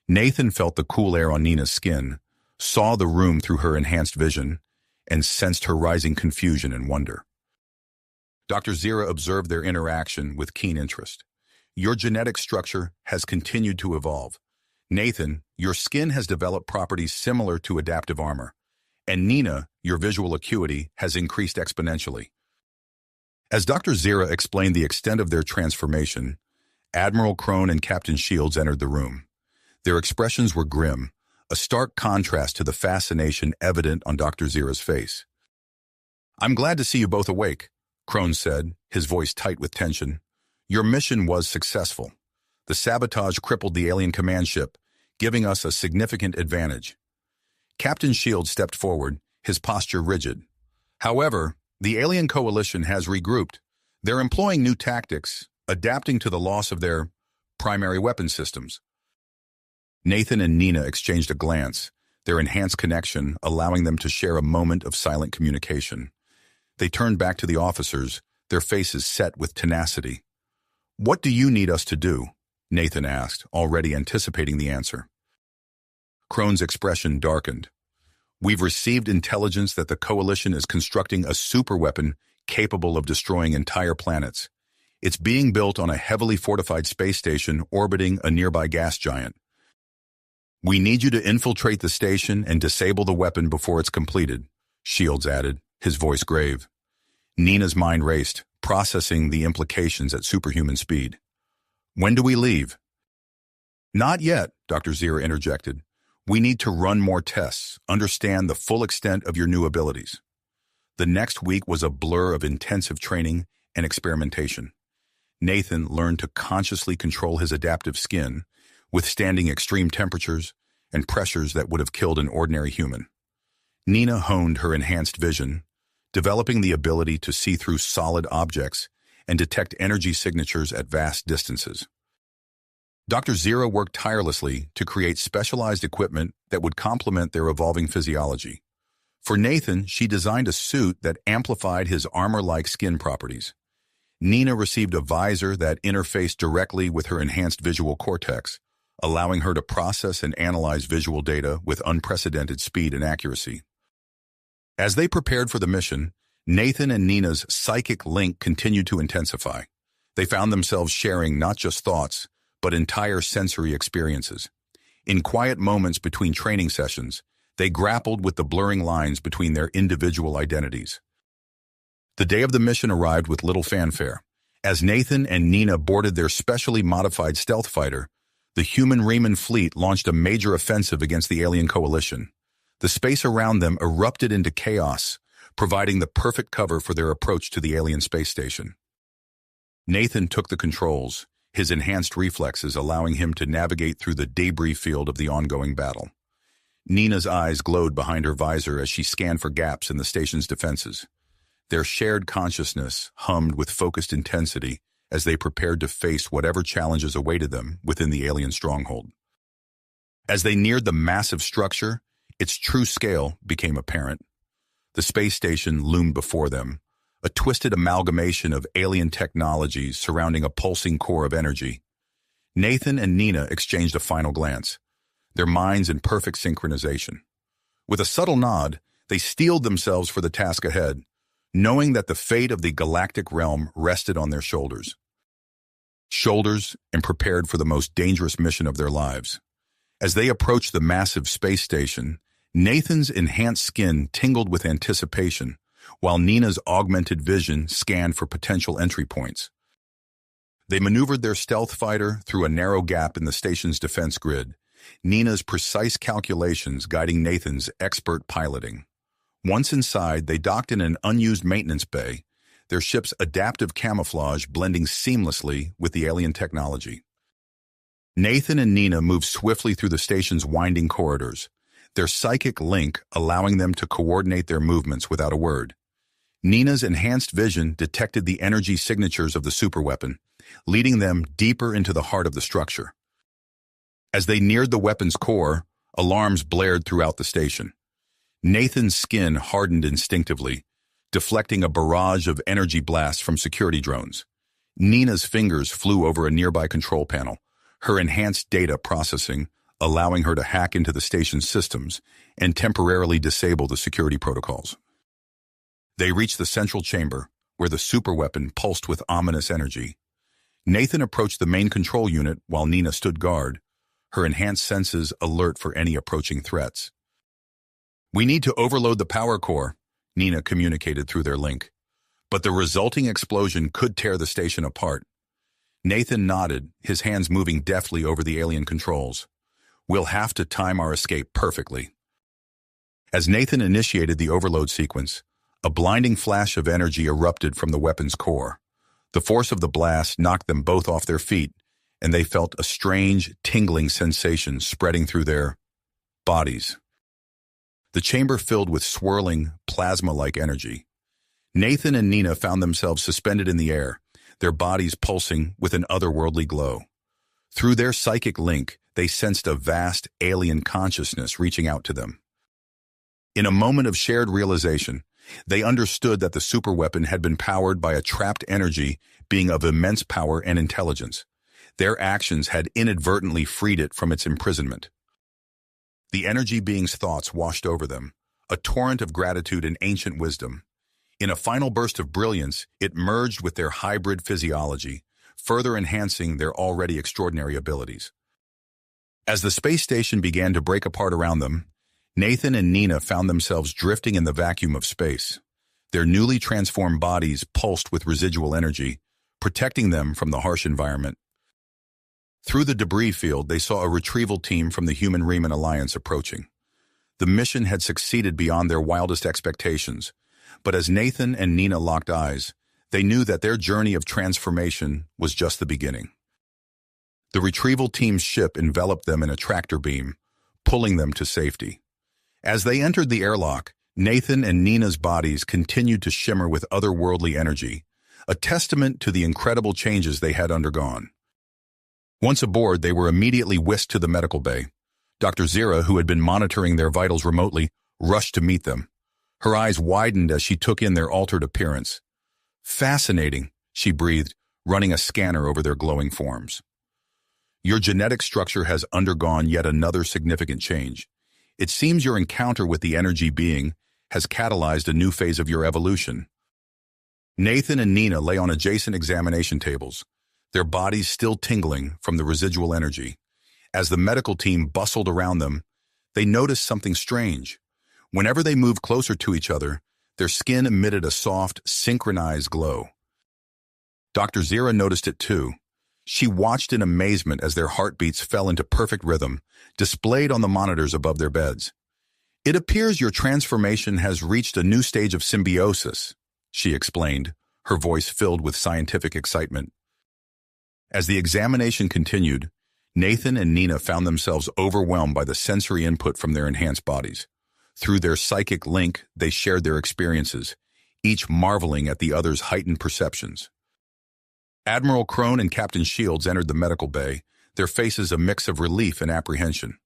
Nathan felt the cool air on Nina's skin, saw the room through her enhanced vision, and sensed her rising confusion and wonder. Dr. Zira observed their interaction with keen interest. "Your genetic structure has continued to evolve. Nathan, your skin has developed properties similar to adaptive armor. And Nina, your visual acuity has increased exponentially." As Dr. Zira explained the extent of their transformation, Admiral Crone and Captain Shields entered the room. Their expressions were grim, a stark contrast to the fascination evident on Dr. Zira's face. "I'm glad to see you both awake," Crone said, his voice tight with tension. "Your mission was successful. The sabotage crippled the alien command ship, giving us a significant advantage." Captain Shields stepped forward, his posture rigid. "However, the alien coalition has regrouped. They're employing new tactics, adapting to the loss of their primary weapon systems." Nathan and Nina exchanged a glance, their enhanced connection allowing them to share a moment of silent communication. They turned back to the officers, their faces set with tenacity. "What do you need us to do?" Nathan asked, already anticipating the answer. Crone's expression darkened. "We've received intelligence that the Coalition is constructing a superweapon capable of destroying entire planets. It's being built on a heavily fortified space station orbiting a nearby gas giant. We need you to infiltrate the station and disable the weapon before it's completed," Shields added, his voice grave. Nina's mind raced, processing the implications at superhuman speed. "When do we leave?" "Not yet," Dr. Zira interjected. "We need to run more tests, understand the full extent of your new abilities." The next week was a blur of intensive training and experimentation. Nathan learned to consciously control his adaptive skin, withstanding extreme temperatures and pressures that would have killed an ordinary human. Nina honed her enhanced vision, developing the ability to see through solid objects and detect energy signatures at vast distances. Dr. Zira worked tirelessly to create specialized equipment that would complement their evolving physiology. For Nathan, she designed a suit that amplified his armor-like skin properties. Nina received a visor that interfaced directly with her enhanced visual cortex, allowing her to process and analyze visual data with unprecedented speed and accuracy. As they prepared for the mission, Nathan and Nina's psychic link continued to intensify. They found themselves sharing not just thoughts, but entire sensory experiences. In quiet moments between training sessions, they grappled with the blurring lines between their individual identities. The day of the mission arrived with little fanfare. As Nathan and Nina boarded their specially modified stealth fighter, the human Riemann fleet launched a major offensive against the alien coalition. The space around them erupted into chaos, providing the perfect cover for their approach to the alien space station. Nathan took the controls, his enhanced reflexes allowing him to navigate through the debris field of the ongoing battle. Nina's eyes glowed behind her visor as she scanned for gaps in the station's defenses. Their shared consciousness hummed with focused intensity as they prepared to face whatever challenges awaited them within the alien stronghold. As they neared the massive structure, its true scale became apparent. The space station loomed before them, a twisted amalgamation of alien technologies surrounding a pulsing core of energy. Nathan and Nina exchanged a final glance, their minds in perfect synchronization. With a subtle nod, they steeled themselves for the task ahead, knowing that the fate of the galactic realm rested on their shoulders. And prepared for the most dangerous mission of their lives. As they approached the massive space station, Nathan's enhanced skin tingled with anticipation, while Nina's augmented vision scanned for potential entry points. They maneuvered their stealth fighter through a narrow gap in the station's defense grid, Nina's precise calculations guiding Nathan's expert piloting. Once inside, they docked in an unused maintenance bay, their ship's adaptive camouflage blending seamlessly with the alien technology. Nathan and Nina moved swiftly through the station's winding corridors, their psychic link allowing them to coordinate their movements without a word. Nina's enhanced vision detected the energy signatures of the superweapon, leading them deeper into the heart of the structure. As they neared the weapon's core, alarms blared throughout the station. Nathan's skin hardened instinctively, deflecting a barrage of energy blasts from security drones. Nina's fingers flew over a nearby control panel, her enhanced data processing allowing her to hack into the station's systems and temporarily disable the security protocols. They reached the central chamber, where the superweapon pulsed with ominous energy. Nathan approached the main control unit while Nina stood guard, her enhanced senses alert for any approaching threats. "We need to overload the power core," Nina communicated through their link. "But the resulting explosion could tear the station apart." Nathan nodded, his hands moving deftly over the alien controls. "We'll have to time our escape perfectly." As Nathan initiated the overload sequence, a blinding flash of energy erupted from the weapon's core. The force of the blast knocked them both off their feet, and they felt a strange, tingling sensation spreading through their bodies. The chamber filled with swirling, plasma-like energy. Nathan and Nina found themselves suspended in the air, their bodies pulsing with an otherworldly glow. Through their psychic link, they sensed a vast alien consciousness reaching out to them. In a moment of shared realization, they understood that the superweapon had been powered by a trapped energy being of immense power and intelligence. Their actions had inadvertently freed it from its imprisonment. The energy being's thoughts washed over them, a torrent of gratitude and ancient wisdom. In a final burst of brilliance, it merged with their hybrid physiology, further enhancing their already extraordinary abilities. As the space station began to break apart around them, Nathan and Nina found themselves drifting in the vacuum of space. Their newly transformed bodies pulsed with residual energy, protecting them from the harsh environment. Through the debris field, they saw a retrieval team from the Human-Riemann Alliance approaching. The mission had succeeded beyond their wildest expectations, but as Nathan and Nina locked eyes, they knew that their journey of transformation was just the beginning. The retrieval team's ship enveloped them in a tractor beam, pulling them to safety. As they entered the airlock, Nathan and Nina's bodies continued to shimmer with otherworldly energy, a testament to the incredible changes they had undergone. Once aboard, they were immediately whisked to the medical bay. Dr. Zira, who had been monitoring their vitals remotely, rushed to meet them. Her eyes widened as she took in their altered appearance. "Fascinating," she breathed, running a scanner over their glowing forms. "Your genetic structure has undergone yet another significant change. It seems your encounter with the energy being has catalyzed a new phase of your evolution." Nathan and Nina lay on adjacent examination tables, their bodies still tingling from the residual energy. As the medical team bustled around them, they noticed something strange. Whenever they moved closer to each other, their skin emitted a soft, synchronized glow. Dr. Zira noticed it too. She watched in amazement as their heartbeats fell into perfect rhythm, displayed on the monitors above their beds. "It appears your transformation has reached a new stage of symbiosis," she explained, her voice filled with scientific excitement. As the examination continued, Nathan and Nina found themselves overwhelmed by the sensory input from their enhanced bodies. Through their psychic link, they shared their experiences, each marveling at the other's heightened perceptions. Admiral Crone and Captain Shields entered the medical bay, their faces a mix of relief and apprehension.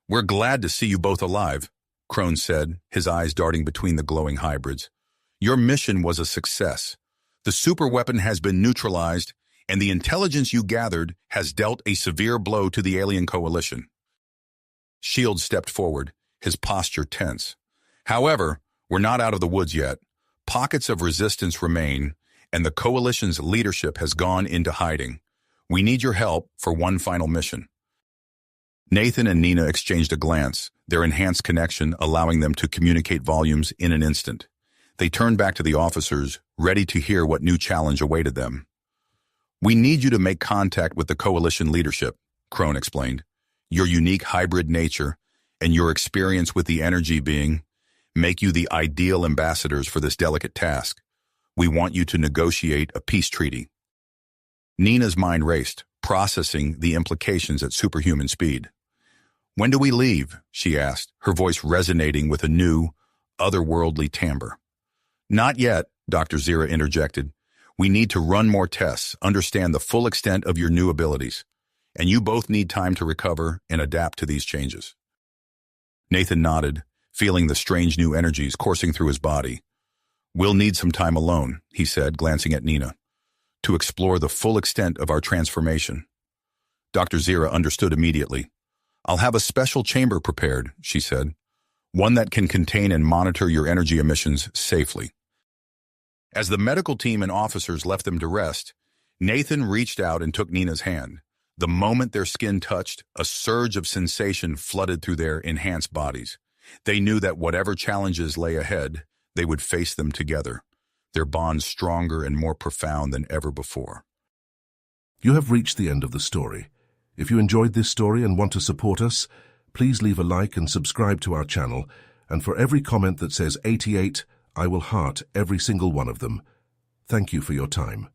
"We're glad to see you both alive," Crone said, his eyes darting between the glowing hybrids. "Your mission was a success. The superweapon has been neutralized, and the intelligence you gathered has dealt a severe blow to the alien coalition." Shields stepped forward, his posture tense. "However, we're not out of the woods yet. Pockets of resistance remain, and the coalition's leadership has gone into hiding. We need your help for one final mission." Nathan and Nina exchanged a glance, their enhanced connection allowing them to communicate volumes in an instant. They turned back to the officers, ready to hear what new challenge awaited them. "We need you to make contact with the coalition leadership," Crone explained. "Your unique hybrid nature and your experience with the energy being make you the ideal ambassadors for this delicate task. We want you to negotiate a peace treaty." Nina's mind raced, processing the implications at superhuman speed. "When do we leave?" she asked, her voice resonating with a new, otherworldly timbre. "Not yet," Dr. Zira interjected. "We need to run more tests, understand the full extent of your new abilities, and you both need time to recover and adapt to these changes." Nathan nodded, feeling the strange new energies coursing through his body. "We'll need some time alone," he said, glancing at Nina, "to explore the full extent of our transformation." Dr. Zira understood immediately. "I'll have a special chamber prepared," she said, "one that can contain and monitor your energy emissions safely." As the medical team and officers left them to rest, Nathan reached out and took Nina's hand. The moment their skin touched, a surge of sensation flooded through their enhanced bodies. They knew that whatever challenges lay ahead, they would face them together, their bonds stronger and more profound than ever before. You have reached the end of the story. If you enjoyed this story and want to support us, please leave a like and subscribe to our channel, and for every comment that says 88, I will heart every single one of them. Thank you for your time.